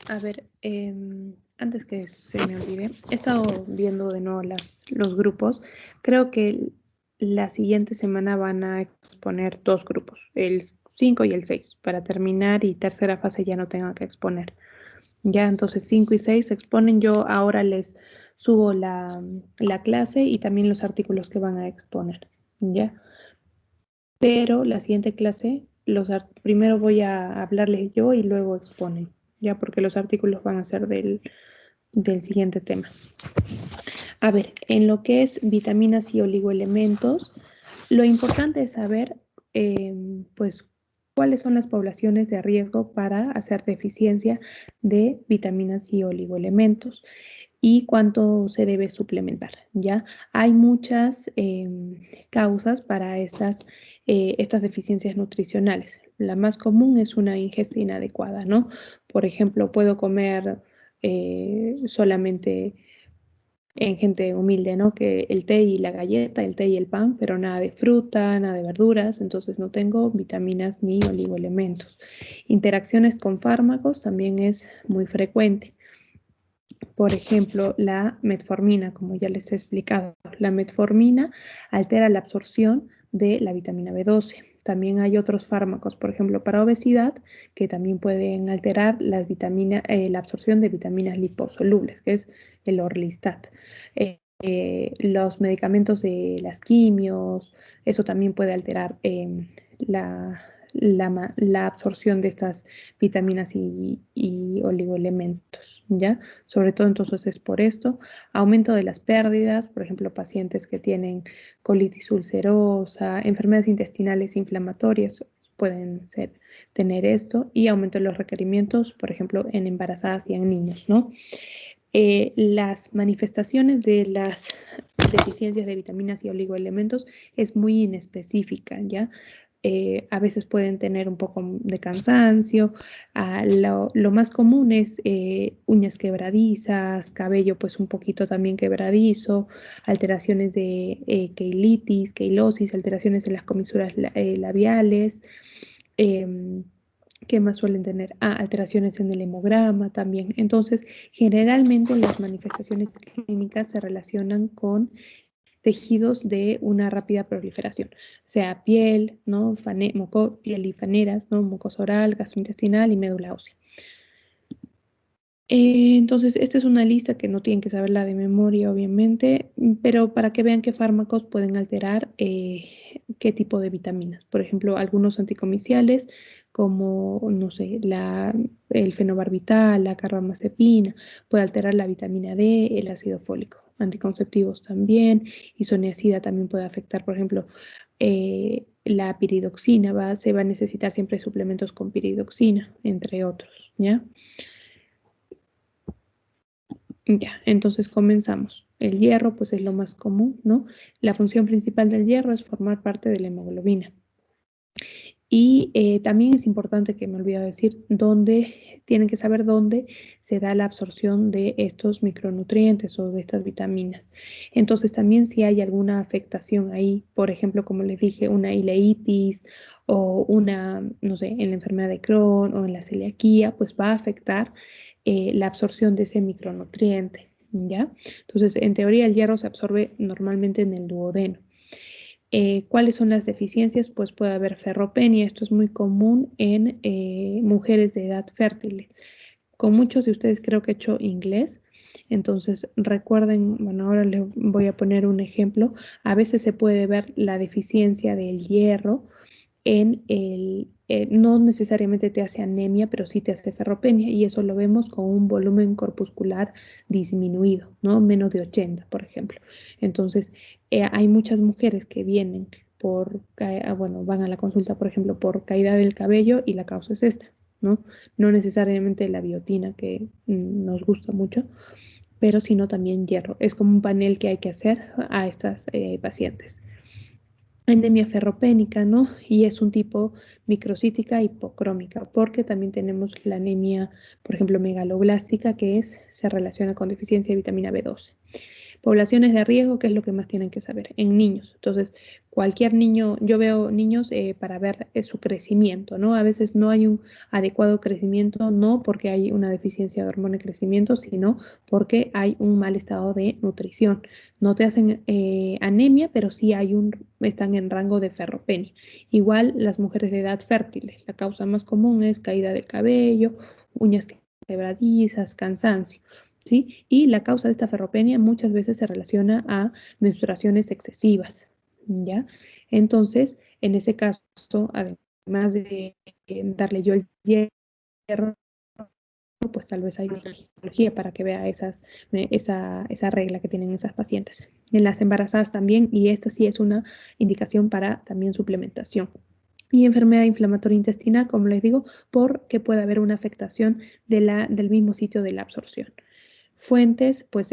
A ver, antes que se me olvide, he estado viendo de nuevo los grupos. Creo que la siguiente semana van a exponer 2 grupos, el 5 y el 6, para terminar y tercera fase ya no tengan que exponer. Ya, entonces 5 y 6 se exponen. Yo ahora les subo la clase y también los artículos que van a exponer. Ya, pero la siguiente clase, primero voy a hablarles yo y luego exponen, ya, porque los artículos van a ser del siguiente tema. A ver, en lo que es vitaminas y oligoelementos, lo importante es saber, pues, cuáles son las poblaciones de riesgo para hacer deficiencia de vitaminas y oligoelementos y cuánto se debe suplementar, ¿ya? Hay muchas causas para estas deficiencias nutricionales. La más común es una ingesta inadecuada, ¿no? Por ejemplo, puedo comer solamente en gente humilde, ¿no? Que el té y la galleta, el té y el pan, pero nada de fruta, nada de verduras, entonces no tengo vitaminas ni oligoelementos. Interacciones con fármacos también es muy frecuente. Por ejemplo, la metformina, como ya les he explicado. La metformina altera la absorción de la vitamina B12. También hay otros fármacos, por ejemplo, para obesidad, que también pueden alterar la absorción de vitaminas liposolubles, que es el Orlistat. Los medicamentos de las quimios, eso también puede alterar la absorción de estas vitaminas y oligoelementos, ¿ya? Sobre todo entonces es por esto. Aumento de las pérdidas, por ejemplo, pacientes que tienen colitis ulcerosa, enfermedades intestinales inflamatorias pueden tener esto, y aumento de los requerimientos, por ejemplo, en embarazadas y en niños, ¿no? Las manifestaciones de las deficiencias de vitaminas y oligoelementos es muy inespecífica, ¿ya? A veces pueden tener un poco de cansancio. Lo más común es uñas quebradizas, cabello pues un poquito también quebradizo, alteraciones de queilosis, alteraciones en las comisuras labiales. ¿Qué más suelen tener? Alteraciones en el hemograma también. Entonces, generalmente las manifestaciones clínicas se relacionan con tejidos de una rápida proliferación, sea piel, ¿no? Piel y faneras, ¿no? Mucosa oral, gastrointestinal y médula ósea. Entonces, esta es una lista que no tienen que saberla de memoria, obviamente, pero para que vean qué fármacos pueden alterar qué tipo de vitaminas. Por ejemplo, algunos anticomiciales, como, no sé, el fenobarbital, la carbamazepina, puede alterar la vitamina D, el ácido fólico. Anticonceptivos también, isoniazida también puede afectar, por ejemplo, la piridoxina, se va a necesitar siempre suplementos con piridoxina, entre otros, ¿ya? Ya, entonces comenzamos. El hierro, pues es lo más común, ¿no? La función principal del hierro es formar parte de la hemoglobina. Y también es importante, que me olvidé decir, tienen que saber dónde se da la absorción de estos micronutrientes o de estas vitaminas. Entonces también si hay alguna afectación ahí, por ejemplo, como les dije, una ileitis o no sé, en la enfermedad de Crohn o en la celiaquía, pues va a afectar la absorción de ese micronutriente, ¿ya? Entonces, en teoría el hierro se absorbe normalmente en el duodeno. ¿Cuáles son las deficiencias? Pues puede haber ferropenia, esto es muy común en mujeres de edad fértil. Con muchos de ustedes creo que he hecho inglés, entonces recuerden, bueno, ahora les voy a poner un ejemplo. A veces se puede ver la deficiencia del hierro no necesariamente te hace anemia, pero sí te hace ferropenia, y eso lo vemos con un volumen corpuscular disminuido, ¿no? Menos de 80, por ejemplo. Entonces, hay muchas mujeres que vienen van a la consulta, por ejemplo, por caída del cabello, y la causa es esta, ¿no? No necesariamente la biotina, que nos gusta mucho, pero sino también hierro. Es como un panel que hay que hacer a estas pacientes. Anemia ferropénica, ¿no? Y es un tipo microcítica hipocrómica, porque también tenemos la anemia, por ejemplo, megaloblástica, que se relaciona con deficiencia de vitamina B12. Poblaciones de riesgo, ¿qué es lo que más tienen que saber? En niños. Entonces, cualquier niño, yo veo niños para ver su crecimiento, ¿no? A veces no hay un adecuado crecimiento, no porque hay una deficiencia de hormona de crecimiento, sino porque hay un mal estado de nutrición. No te hacen anemia, pero sí están en rango de ferropenia. Igual las mujeres de edad fértil, la causa más común es caída del cabello, uñas quebradizas, cansancio. ¿Sí? Y la causa de esta ferropenia muchas veces se relaciona a menstruaciones excesivas, ¿ya? Entonces, en ese caso, además de darle yo el hierro, pues tal vez hay una ginecología para que vea esa regla que tienen esas pacientes. En las embarazadas también, y esta sí es una indicación para también suplementación. Y enfermedad inflamatoria intestinal, como les digo, porque puede haber una afectación del mismo sitio de la absorción. Fuentes, pues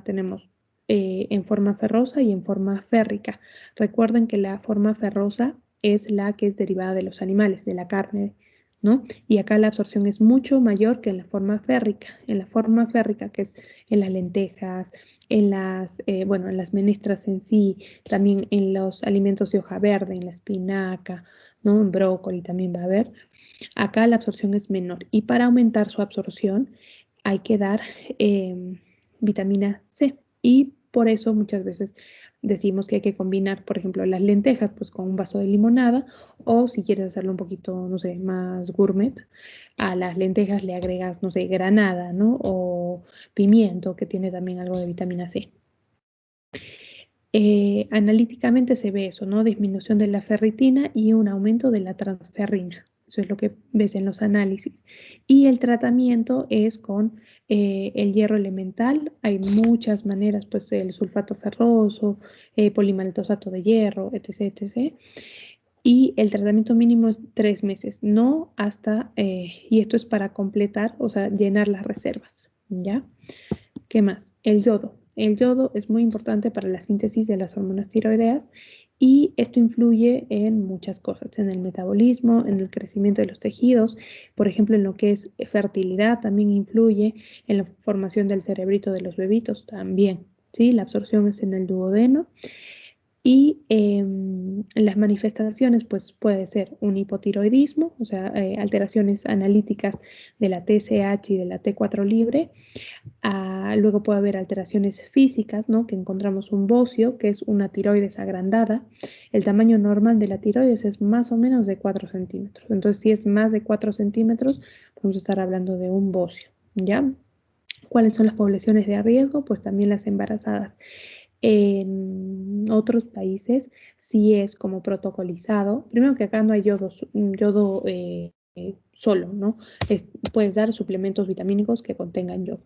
tenemos en forma ferrosa y en forma férrica. Recuerden que la forma ferrosa es la que es derivada de los animales, de la carne, ¿no? Y acá la absorción es mucho mayor que en la forma férrica. En la forma férrica, que es en las lentejas, en las menestras en sí, también en los alimentos de hoja verde, en la espinaca, ¿no? En brócoli también va a haber. Acá la absorción es menor y para aumentar su absorción hay que dar vitamina C y por eso muchas veces decimos que hay que combinar, por ejemplo, las lentejas pues con un vaso de limonada o si quieres hacerlo un poquito, no sé, más gourmet, a las lentejas le agregas, no sé, granada, ¿no? O pimiento que tiene también algo de vitamina C. Analíticamente se ve eso, ¿no? Disminución de la ferritina y un aumento de la transferrina. Eso es lo que ves en los análisis. Y el tratamiento es con el hierro elemental. Hay muchas maneras, pues el sulfato ferroso, polimaltosato de hierro, etc., etc. Y el tratamiento mínimo es 3 meses, no hasta, y esto es para completar, o sea, llenar las reservas, ¿ya? ¿Qué más? El yodo. El yodo es muy importante para la síntesis de las hormonas tiroideas y esto influye en muchas cosas, en el metabolismo, en el crecimiento de los tejidos, por ejemplo, en lo que es fertilidad también influye, en la formación del cerebrito de los bebitos también, ¿sí? La absorción es en el duodeno. Y las manifestaciones, pues puede ser un hipotiroidismo, o sea, alteraciones analíticas de la TSH y de la T4 libre. Luego puede haber alteraciones físicas, ¿no? Que encontramos un bocio, que es una tiroides agrandada. El tamaño normal de la tiroides es más o menos de 4 centímetros. Entonces, si es más de 4 centímetros, vamos a estar hablando de un bocio, ¿ya? ¿Cuáles son las poblaciones de riesgo? Pues también las embarazadas. En otros países sí es como protocolizado. Primero que acá no hay yodo solo, ¿no? Puedes dar suplementos vitamínicos que contengan yodo.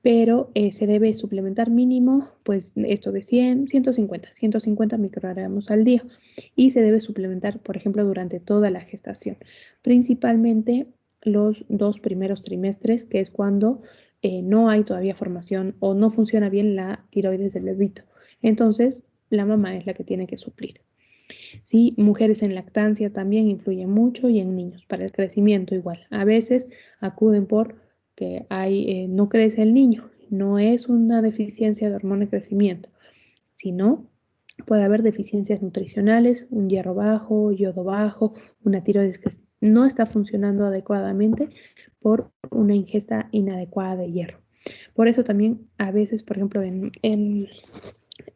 Pero se debe suplementar mínimo, pues esto de 150 microgramos al día. Y se debe suplementar, por ejemplo, durante toda la gestación. Principalmente los 2 primeros trimestres, que es cuando no hay todavía formación o no funciona bien la tiroides del bebito. Entonces, la mamá es la que tiene que suplir. Sí, mujeres en lactancia también influyen mucho y en niños, para el crecimiento igual. A veces acuden porque no crece el niño, no es una deficiencia de hormona de crecimiento, sino puede haber deficiencias nutricionales, un hierro bajo, yodo bajo, una tiroides que no está funcionando adecuadamente por una ingesta inadecuada de hierro. Por eso también a veces, por ejemplo, en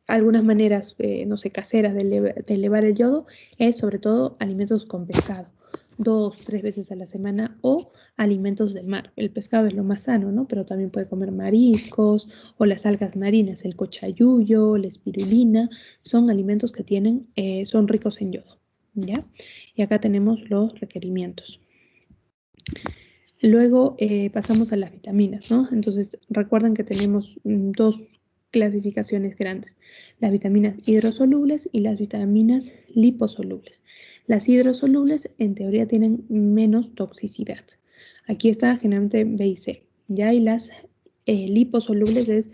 algunas maneras, no sé, caseras de elevar el yodo es sobre todo alimentos con pescado, 2, 3 veces a la semana o alimentos del mar. El pescado es lo más sano, ¿no? Pero también puede comer mariscos o las algas marinas, el cochayuyo, la espirulina, son alimentos que son ricos en yodo, ¿ya? Y acá tenemos los requerimientos. Luego pasamos a las vitaminas, ¿no? Entonces recuerden que tenemos 2 clasificaciones grandes, las vitaminas hidrosolubles y las vitaminas liposolubles. Las hidrosolubles en teoría tienen menos toxicidad. Aquí está generalmente B y C, ¿ya? Y las liposolubles es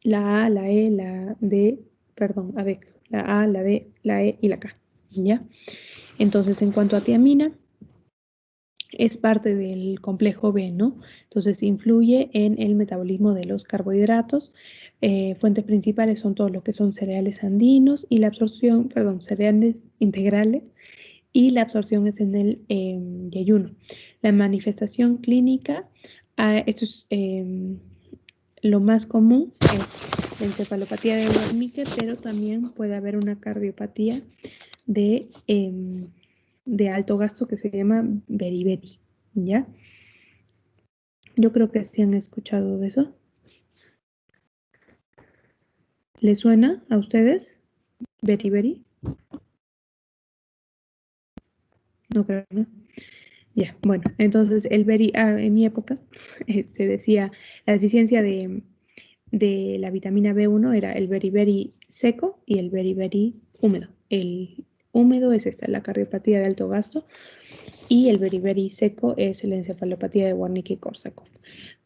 la A, la E, la D, perdón, a ver, la A, la D, la E y la K, ¿ya? Entonces, en cuanto a tiamina, es parte del complejo B, ¿no? Entonces influye en el metabolismo de los carbohidratos. Fuentes principales son todo lo que son cereales andinos y la absorción, perdón, cereales integrales, y la absorción es en el yeyuno. La manifestación clínica, esto es lo más común, es la encefalopatía de Wernicke, pero también puede haber una cardiopatía de alto gasto que se llama beriberi, ¿ya? Yo creo que sí han escuchado de eso. ¿Les suena a ustedes? Beriberi. No creo, ¿no? Ya, bueno, entonces el en mi época se decía la deficiencia de la vitamina B1 era el beriberi seco y el beriberi húmedo. El húmedo es la cardiopatía de alto gasto, y el beriberi seco es la encefalopatía de Wernicke-Korsakoff.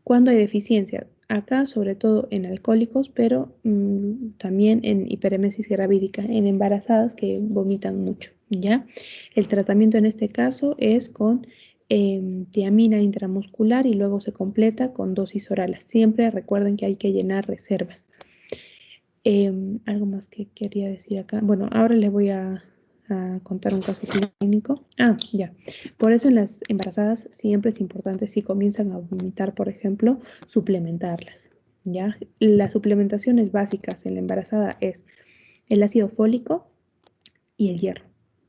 ¿Cuándo hay deficiencia? Acá, sobre todo en alcohólicos, pero también en hiperemesis gravídica, en embarazadas que vomitan mucho, ¿ya? El tratamiento en este caso es con tiamina intramuscular y luego se completa con dosis orales. Siempre recuerden que hay que llenar reservas. Algo más que quería decir acá. Bueno, ahora les voy a contar un caso clínico. Ya. Por eso en las embarazadas siempre es importante, si comienzan a vomitar, por ejemplo, suplementarlas, ¿ya? Las suplementaciones básicas en la embarazada es el ácido fólico y el hierro,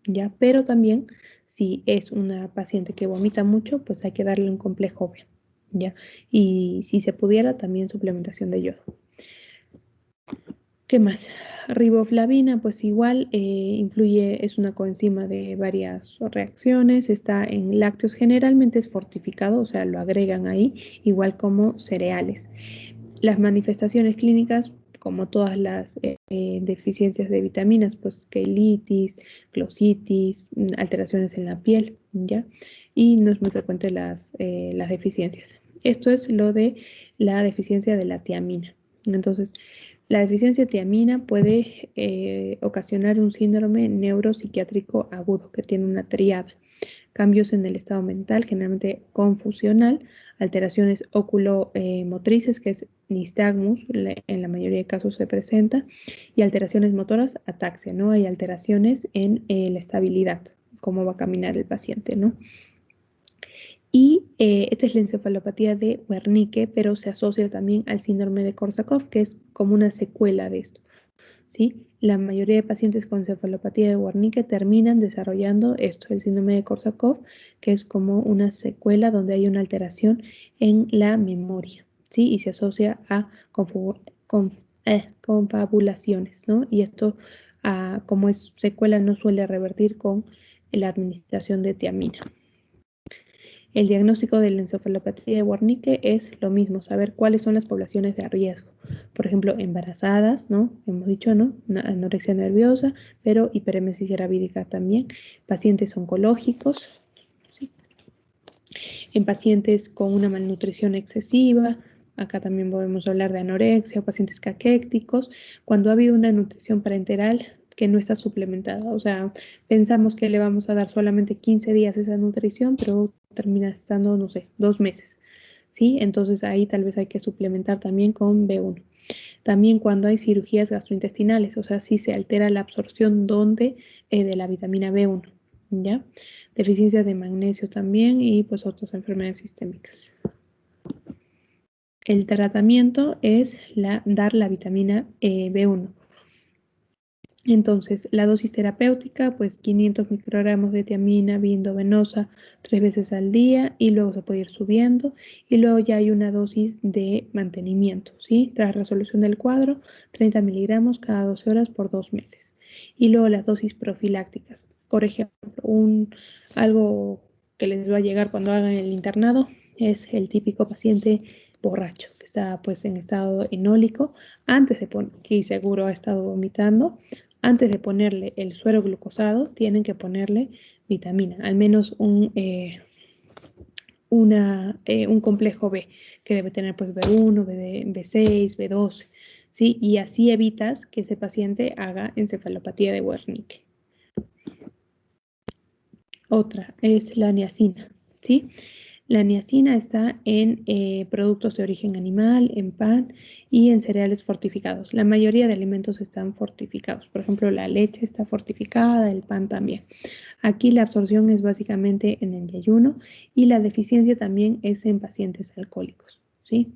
¿ya? Pero también si es una paciente que vomita mucho, pues hay que darle un complejo B, ¿ya? Y si se pudiera, también suplementación de yodo. ¿Qué más? Riboflavina, pues igual influye, es una coenzima de varias reacciones, está en lácteos, generalmente es fortificado, o sea, lo agregan ahí, igual como cereales. Las manifestaciones clínicas, como todas las deficiencias de vitaminas, pues queilitis, glossitis, alteraciones en la piel, ¿ya? Y no es muy frecuente las deficiencias. Esto es lo de la deficiencia de la tiamina. Entonces, la deficiencia de tiamina puede ocasionar un síndrome neuropsiquiátrico agudo que tiene una triada: cambios en el estado mental, generalmente confusional, alteraciones oculomotrices, que es nistagmus, en la mayoría de casos se presenta, y alteraciones motoras, ataxia, ¿no? Hay alteraciones en la estabilidad, cómo va a caminar el paciente, ¿no? Y esta es la encefalopatía de Wernicke, pero se asocia también al síndrome de Korsakoff, que es como una secuela de esto, ¿sí? La mayoría de pacientes con encefalopatía de Wernicke terminan desarrollando esto, el síndrome de Korsakoff, que es como una secuela donde hay una alteración en la memoria, ¿sí? Y se asocia a confabulaciones, ¿no? Y esto, como es secuela, no suele revertir con la administración de tiamina. El diagnóstico de la encefalopatía de Wernicke es lo mismo, saber cuáles son las poblaciones de riesgo. Por ejemplo, embarazadas, ¿no? Hemos dicho, ¿no? Anorexia nerviosa, pero hiperemesis gravídica también. Pacientes oncológicos, ¿sí? En pacientes con una malnutrición excesiva, acá también podemos hablar de anorexia, pacientes caquéticos, cuando ha habido una nutrición parenteral que no está suplementada. O sea, pensamos que le vamos a dar solamente 15 días esa nutrición, pero termina estando, no sé, 2 meses, ¿sí? Entonces ahí tal vez hay que suplementar también con B1. También cuando hay cirugías gastrointestinales, o sea, si se altera la absorción de la vitamina B1, ¿ya? Deficiencias de magnesio también y pues otras enfermedades sistémicas. El tratamiento es dar la vitamina B1. Entonces, la dosis terapéutica, pues 500 microgramos de tiamina endovenosa 3 veces al día, y luego se puede ir subiendo, y luego ya hay una dosis de mantenimiento, ¿sí? Tras resolución del cuadro, 30 miligramos cada 12 horas por 2 meses. Y luego las dosis profilácticas. Por ejemplo, algo que les va a llegar cuando hagan el internado es el típico paciente borracho que está pues en estado enólico, antes de que seguro ha estado vomitando. Antes de ponerle el suero glucosado, tienen que ponerle vitamina, al menos un complejo B, que debe tener pues B1, B6, B12, ¿sí? Y así evitas que ese paciente haga encefalopatía de Wernicke. Otra es la niacina, ¿sí? La niacina está en productos de origen animal, en pan y en cereales fortificados. La mayoría de alimentos están fortificados. Por ejemplo, la leche está fortificada, el pan también. Aquí la absorción es básicamente en el ayuno y la deficiencia también es en pacientes alcohólicos, ¿sí?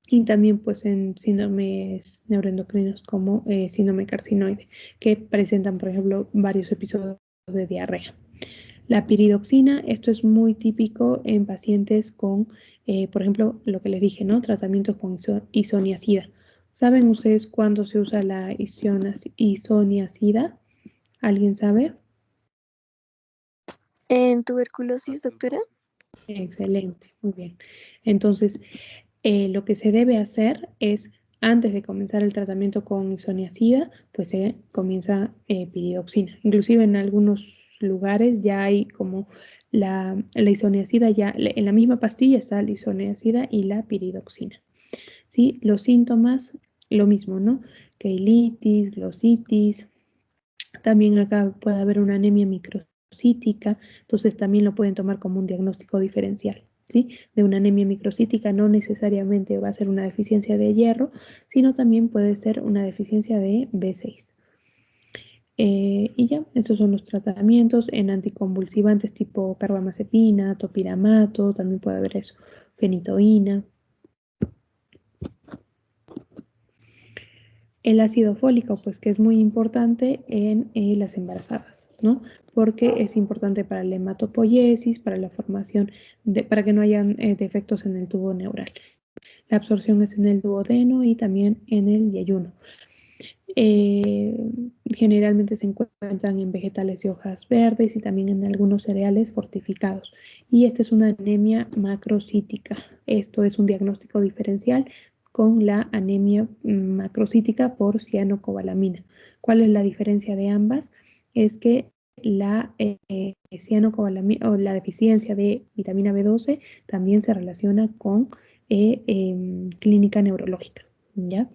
Y también pues en síndromes neuroendocrinos como síndrome carcinoide, que presentan, por ejemplo, varios episodios de diarrea. La piridoxina, esto es muy típico en pacientes con, por ejemplo, lo que les dije, ¿no? Tratamientos con isoniazida. ¿Saben ustedes cuándo se usa la isoniazida? ¿Alguien sabe? ¿En tuberculosis, doctora? Excelente, muy bien. Entonces, lo que se debe hacer es, antes de comenzar el tratamiento con isoniazida, pues se comienza piridoxina. Inclusive en algunos lugares ya hay como la isoniazida, ya en la misma pastilla está la isoniazida y la piridoxina. ¿Sí? Los síntomas, lo mismo, ¿no? Keilitis, glositis. También acá puede haber una anemia microcítica, entonces también lo pueden tomar como un diagnóstico diferencial, ¿sí? De una anemia microcítica no necesariamente va a ser una deficiencia de hierro, sino también puede ser una deficiencia de B6. Y ya, estos son los tratamientos en anticonvulsivantes tipo carbamazepina, topiramato, también puede haber eso, fenitoína. El ácido fólico, pues que es muy importante en las embarazadas, ¿no? Porque es importante para la hematopoiesis, para la formación, para que no hayan defectos en el tubo neural. La absorción es en el duodeno y también en el yeyuno. Generalmente se encuentran en vegetales de hojas verdes y también en algunos cereales fortificados. Y esta es una anemia macrocítica. Esto es un diagnóstico diferencial con la anemia macrocítica por cianocobalamina. ¿Cuál es la diferencia de ambas? Es que la cianocobalamina o la deficiencia de vitamina B12 también se relaciona con clínica neurológica, ¿ya?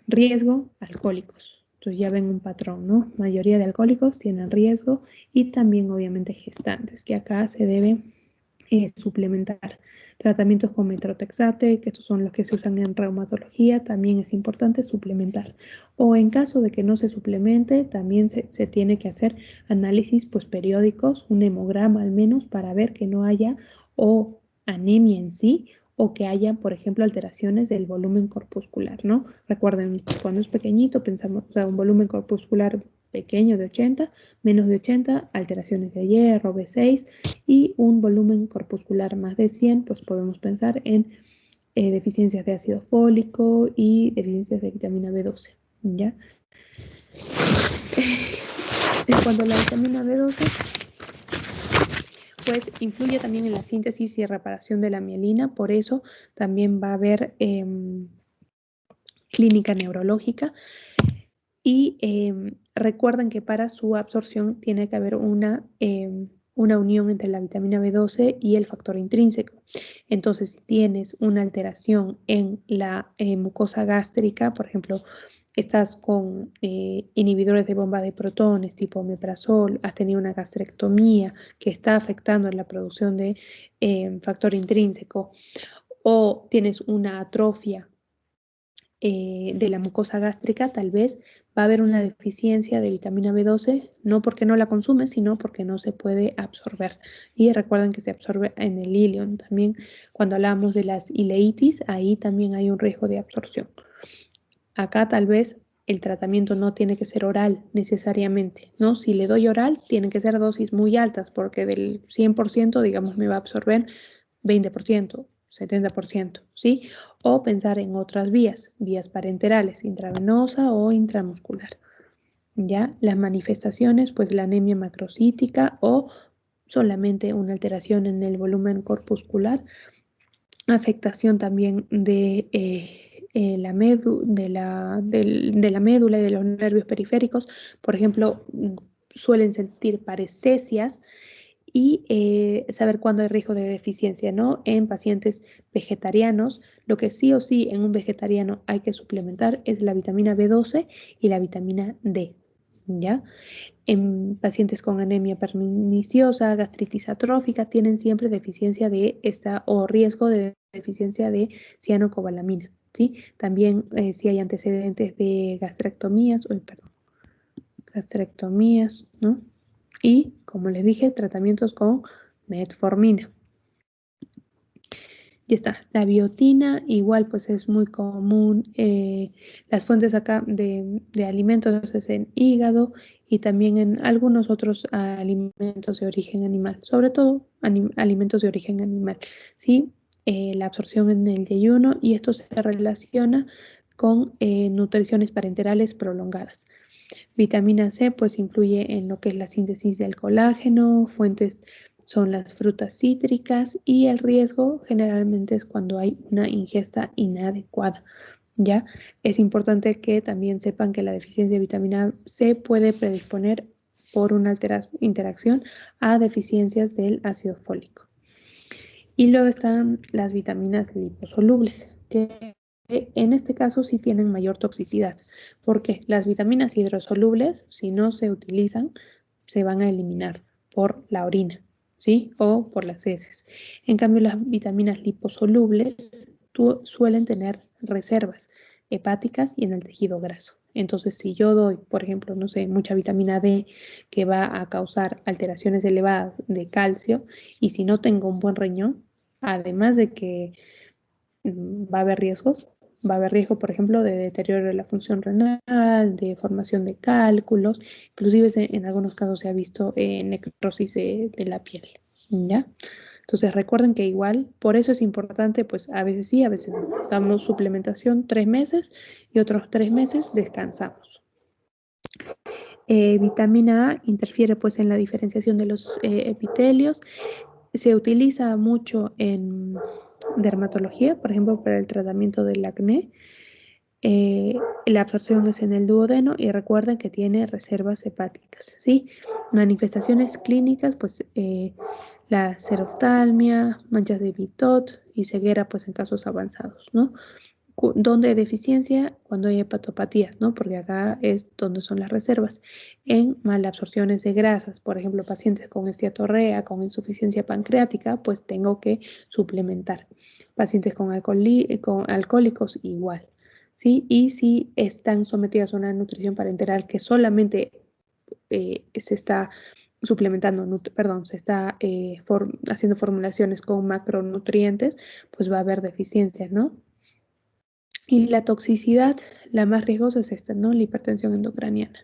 Riesgo, alcohólicos. Entonces ya ven un patrón, ¿no? Mayoría de alcohólicos tienen riesgo y también obviamente gestantes, que acá se debe suplementar. Tratamientos con metrotexate, que estos son los que se usan en reumatología, también es importante suplementar. O en caso de que no se suplemente, también se tiene que hacer análisis pues, periódicos, un hemograma al menos, para ver que no haya o anemia en sí o que haya, por ejemplo, alteraciones del volumen corpuscular, ¿no? Recuerden, cuando es pequeñito, pensamos, o sea, un volumen corpuscular pequeño de 80, menos de 80, alteraciones de hierro, B6, y un volumen corpuscular más de 100, pues podemos pensar en deficiencias de ácido fólico y deficiencias de vitamina B12, ¿ya? En cuanto a la vitamina B12, pues influye también en la síntesis y reparación de la mielina, por eso también va a haber clínica neurológica. Y recuerden que para su absorción tiene que haber una unión entre la vitamina B12 y el factor intrínseco. Entonces, si tienes una alteración en la mucosa gástrica, por ejemplo, estás con inhibidores de bomba de protones tipo omeprazol, has tenido una gastrectomía que está afectando la producción de factor intrínseco, o tienes una atrofia de la mucosa gástrica, tal vez va a haber una deficiencia de vitamina B12, no porque no la consume, sino porque no se puede absorber. Y recuerden que se absorbe en el ilion. También cuando hablamos de las ileitis, ahí también hay un riesgo de absorción. Acá tal vez el tratamiento no tiene que ser oral necesariamente, ¿no? Si le doy oral, tienen que ser dosis muy altas, porque del 100%, digamos, me va a absorber 20%. 70%, ¿sí? O pensar en otras vías parenterales, intravenosa o intramuscular. ¿Ya? Las manifestaciones, pues la anemia macrocítica o solamente una alteración en el volumen corpuscular, afectación también de la médula y de los nervios periféricos. Por ejemplo, suelen sentir parestesias y saber cuándo hay riesgo de deficiencia, ¿no? En pacientes vegetarianos, lo que sí o sí en un vegetariano hay que suplementar es la vitamina B12 y la vitamina D, ¿ya? En pacientes con anemia perniciosa, gastritis atrófica, tienen siempre deficiencia de esta o riesgo de deficiencia de cianocobalamina, ¿sí? También si hay antecedentes de gastrectomías, ¿no? Y, como les dije, tratamientos con metformina. Ya está. La biotina, igual, pues es muy común. Las fuentes acá de alimentos es en hígado y también en algunos otros alimentos de origen animal, sobre todo alimentos de origen animal, ¿sí? La absorción en el yeyuno, y esto se relaciona con nutriciones parenterales prolongadas. Vitamina C pues influye en lo que es la síntesis del colágeno, fuentes son las frutas cítricas, y el riesgo generalmente es cuando hay una ingesta inadecuada. ¿Ya? Es importante que también sepan que la deficiencia de vitamina C puede predisponer por una interacción a deficiencias del ácido fólico. Y luego están las vitaminas liposolubles, que en este caso sí tienen mayor toxicidad, porque las vitaminas hidrosolubles, si no se utilizan, se van a eliminar por la orina, ¿sí? O por las heces. En cambio, las vitaminas liposolubles suelen tener reservas hepáticas y en el tejido graso. Entonces, si yo doy, por ejemplo, no sé, mucha vitamina D que va a causar alteraciones elevadas de calcio, y si no tengo un buen riñón, además de que va a haber riesgos, va a haber riesgo, por ejemplo, de deterioro de la función renal, de formación de cálculos, inclusive en algunos casos se ha visto necrosis de la piel, ¿ya? Entonces recuerden que igual, por eso es importante, pues a veces sí, a veces no. Damos suplementación 3 meses y otros 3 meses descansamos. Vitamina A interfiere pues en la diferenciación de los epitelios. Se utiliza mucho en dermatología, por ejemplo, para el tratamiento del acné. La absorción es en el duodeno, y recuerden que tiene reservas hepáticas, ¿sí? Manifestaciones clínicas, pues la xeroftalmia, manchas de Bitot y ceguera, pues en casos avanzados, ¿no? Donde hay deficiencia, cuando hay hepatopatías, ¿no? Porque acá es donde son las reservas. En malabsorciones de grasas, por ejemplo, pacientes con esteatorrea, con insuficiencia pancreática, pues tengo que suplementar. Pacientes con alcohólicos, igual, ¿sí? Y si están sometidos a una nutrición parenteral que solamente se está suplementando, se está haciendo formulaciones con macronutrientes, pues va a haber deficiencias, ¿no? Y la toxicidad, la más riesgosa es esta, ¿no? La hipertensión endocraniana.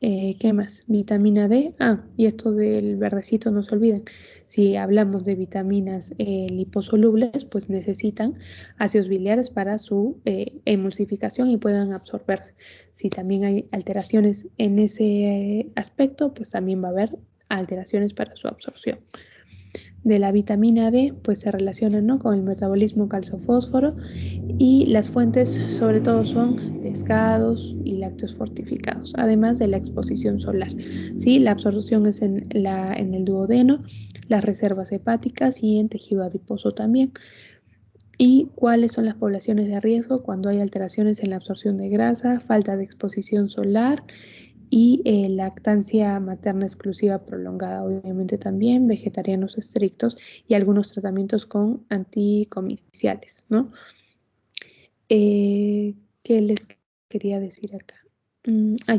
¿Qué más? Vitamina D. Y esto del verdecito, no se olviden. Si hablamos de vitaminas liposolubles, pues necesitan ácidos biliares para su emulsificación y puedan absorberse. Si también hay alteraciones en ese aspecto, pues también va a haber alteraciones para su absorción. De la vitamina D, pues se relacionan, ¿no?, con el metabolismo calcio-fósforo, y las fuentes sobre todo son pescados y lácteos fortificados, además de la exposición solar. ¿Sí? La absorción es en el duodeno, las reservas hepáticas y en tejido adiposo también. ¿Y cuáles son las poblaciones de riesgo? Cuando hay alteraciones en la absorción de grasa, falta de exposición solar y lactancia materna exclusiva prolongada, obviamente también, vegetarianos estrictos y algunos tratamientos con anticomiciales, ¿no? ¿Qué les quería decir acá?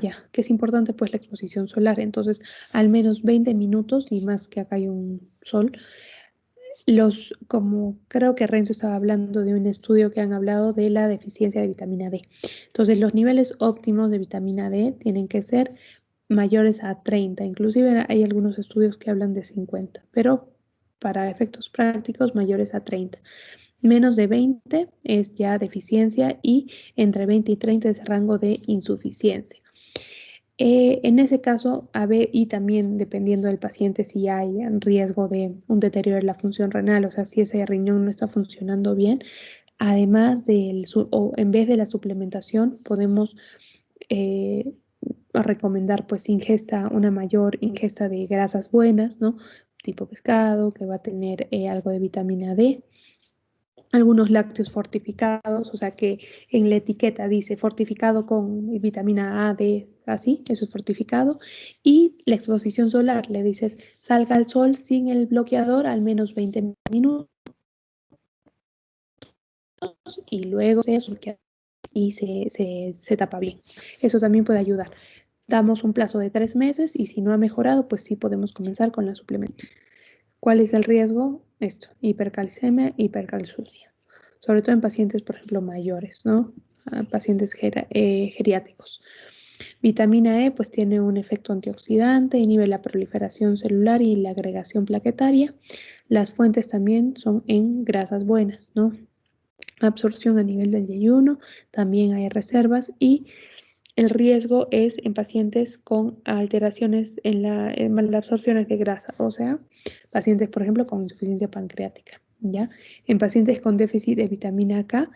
Ya, que es importante pues la exposición solar, entonces al menos 20 minutos, y más que acá hay un sol. Como creo que Renzo estaba hablando de un estudio que han hablado de la deficiencia de vitamina D. Entonces, los niveles óptimos de vitamina D tienen que ser mayores a 30. Inclusive hay algunos estudios que hablan de 50, pero para efectos prácticos mayores a 30. Menos de 20 es ya deficiencia, y entre 20 y 30 es rango de insuficiencia. En ese caso, y también dependiendo del paciente, si hay riesgo de un deterioro de la función renal, o sea, si ese riñón no está funcionando bien, además o en vez de la suplementación, podemos recomendar pues una mayor ingesta de grasas buenas, ¿no? Tipo pescado, que va a tener algo de vitamina D. algunos lácteos fortificados, o sea que en la etiqueta dice fortificado con vitamina A, D, así, eso es fortificado. Y la exposición solar, le dices salga al sol sin el bloqueador al menos 20 minutos y luego se bloquea y se tapa bien. Eso también puede ayudar. Damos un plazo de 3 meses y si no ha mejorado, pues sí podemos comenzar con la suplementación. ¿Cuál es el riesgo? Esto, hipercalcemia, hipercalciuria. Sobre todo en pacientes, por ejemplo, mayores, ¿no? Pacientes geriátricos. Vitamina E, pues tiene un efecto antioxidante, inhibe la proliferación celular y la agregación plaquetaria. Las fuentes también son en grasas buenas, ¿no? Absorción a nivel del yeyuno, también hay reservas y el riesgo es en pacientes con alteraciones en malabsorciones de grasa, o sea, pacientes, por ejemplo, con insuficiencia pancreática, ¿ya? En pacientes con déficit de vitamina K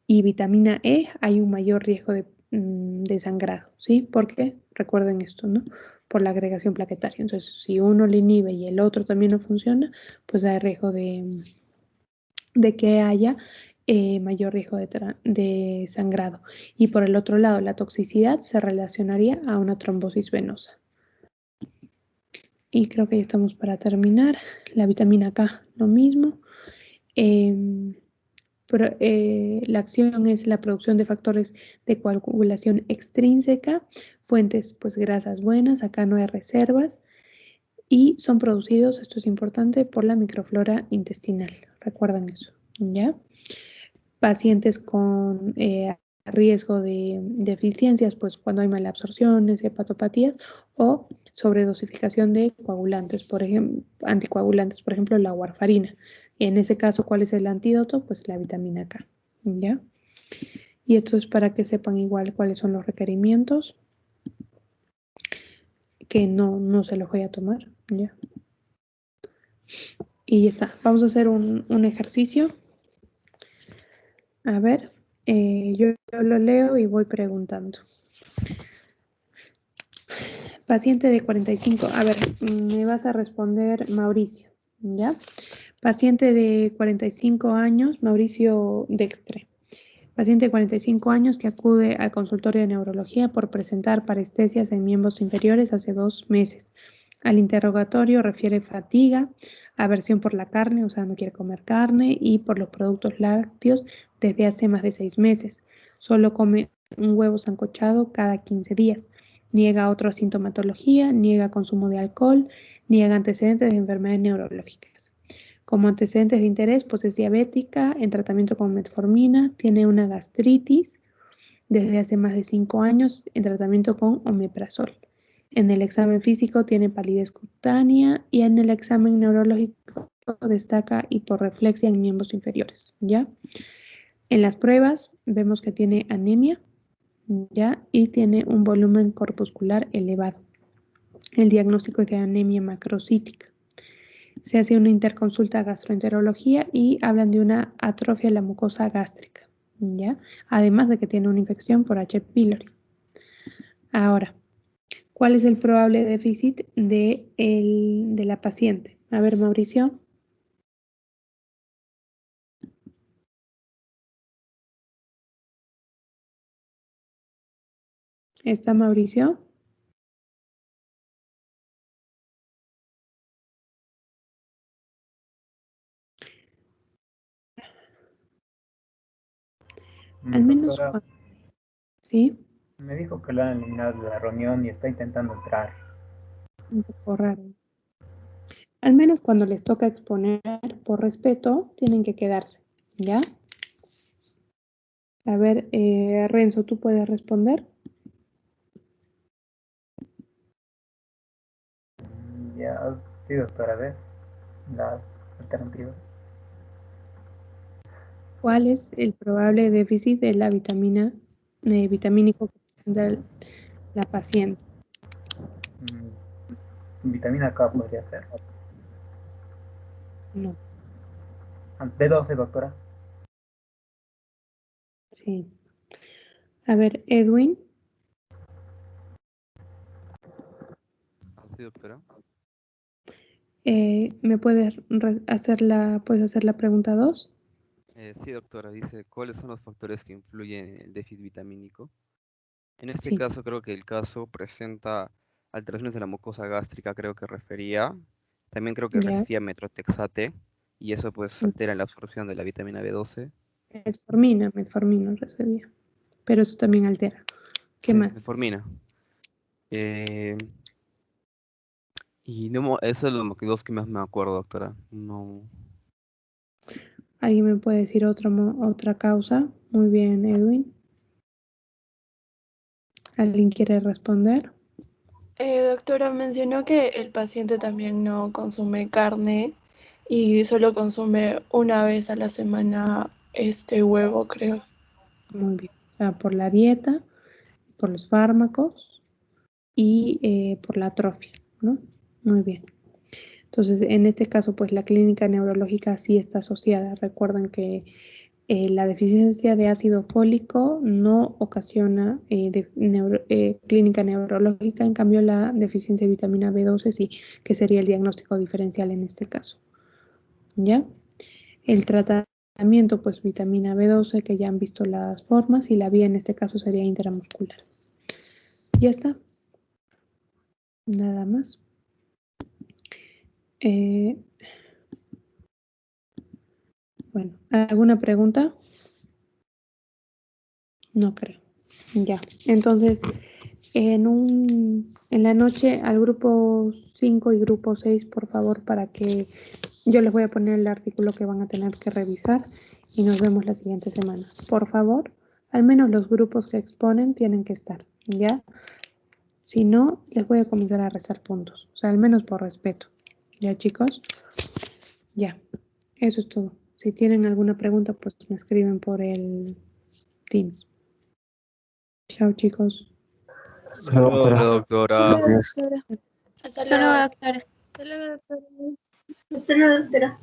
y vitamina E hay un mayor riesgo de sangrado, ¿sí? Porque recuerden esto, ¿no? Por la agregación plaquetaria. Entonces, si uno le inhibe y el otro también no funciona, pues hay riesgo de que haya mayor riesgo de sangrado. Y por el otro lado, la toxicidad se relacionaría a una trombosis venosa. Y creo que ya estamos para terminar. La vitamina K, lo mismo. La acción es la producción de factores de coagulación extrínseca, fuentes, pues grasas buenas, acá no hay reservas, y son producidos, esto es importante, por la microflora intestinal. Recuerden eso, ¿ya? Pacientes con riesgo de deficiencias, pues cuando hay malabsorciones, hepatopatías o sobredosificación de coagulantes, por ejemplo, anticoagulantes, por ejemplo, la warfarina. En ese caso, ¿cuál es el antídoto? Pues la vitamina K, ¿ya? Y esto es para que sepan igual cuáles son los requerimientos, que no se los voy a tomar, ¿ya? Y ya está. Vamos a hacer un ejercicio. A ver, yo lo leo y voy preguntando. Paciente de 45, a ver, me vas a responder Mauricio, ¿ya? Paciente de 45 años, Mauricio Dextre. Paciente de 45 años que acude al consultorio de neurología por presentar parestesias en miembros inferiores hace 2 meses. Al interrogatorio refiere fatiga, aversión por la carne, o sea, no quiere comer carne, y por los productos lácteos desde hace más de 6 meses. Solo come un huevo sancochado cada 15 días. Niega otra sintomatología, niega consumo de alcohol, niega antecedentes de enfermedades neurológicas. Como antecedentes de interés, pues es diabética, en tratamiento con metformina, tiene una gastritis desde hace más de 5 años, en tratamiento con omeprazol. En el examen físico tiene palidez cutánea y en el examen neurológico destaca hiporreflexia en miembros inferiores, ¿ya? En las pruebas vemos que tiene anemia, ¿ya? Y tiene un volumen corpuscular elevado. El diagnóstico es de anemia macrocítica. Se hace una interconsulta a gastroenterología y hablan de una atrofia de la mucosa gástrica, ¿ya? Además de que tiene una infección por H. pylori. Ahora, ¿cuál es el probable déficit de la paciente? A ver, Mauricio. ¿Está Mauricio? Al menos, Doctora, ¿sí? me dijo que lo han eliminado de la reunión y está intentando entrar. Un poco raro. Al menos cuando les toca exponer por respeto, tienen que quedarse, ¿ya? A ver, Renzo, ¿tú puedes responder? Ya, sí, doctora, a ver, las alternativas. ¿Cuál es el probable déficit de la vitamínico que presenta la paciente? Vitamina K podría ser. No, B12, doctora. sí. A ver, Edwin, Sí, doctora. ¿me puedes hacer la pregunta 2? Sí, doctora, dice, ¿cuáles son los factores que influyen en el déficit vitamínico? En este Sí, caso, creo que el caso presenta alteraciones de la mucosa gástrica, creo que refería. También creo que ya. recibía metrotexate y eso pues altera la absorción de la vitamina B12. Metformina recibía. Pero eso también altera. ¿Qué Sí, más? metformina. Eh, y no, eso es lo que dos que más me acuerdo, doctora. No. ¿Alguien me puede decir otra causa? Muy bien, Edwin. ¿Alguien quiere responder? Doctora, mencionó que el paciente también no consume carne y solo consume una vez a la semana este huevo, creo. Muy bien. O sea, por la dieta, por los fármacos y por la atrofia, ¿no? Muy bien. Entonces, en este caso, pues la clínica neurológica sí está asociada. Recuerden que la deficiencia de ácido fólico no ocasiona clínica neurológica, en cambio la deficiencia de vitamina B12 sí, que sería el diagnóstico diferencial en este caso. ¿Ya? El tratamiento, pues vitamina B12, que ya han visto las formas, y la vía en este caso sería intramuscular. Ya está. Nada más. Bueno, ¿alguna pregunta? No creo. Ya. Entonces, en la noche al grupo 5 y grupo 6, por favor, para que yo les voy a poner el artículo que van a tener que revisar y nos vemos la siguiente semana. Por favor, al menos los grupos que exponen tienen que estar, ¿ya? Si no, les voy a comenzar a restar puntos, o sea, al menos por respeto. ¿Ya, chicos? Ya, eso es todo. Si tienen alguna pregunta, pues me escriben por el Teams. Chao, chicos. Hasta luego, Hola, doctora. doctora. Doctora. Hasta Hasta luego, luego. doctora. Hasta luego, doctora. Hasta luego, doctora.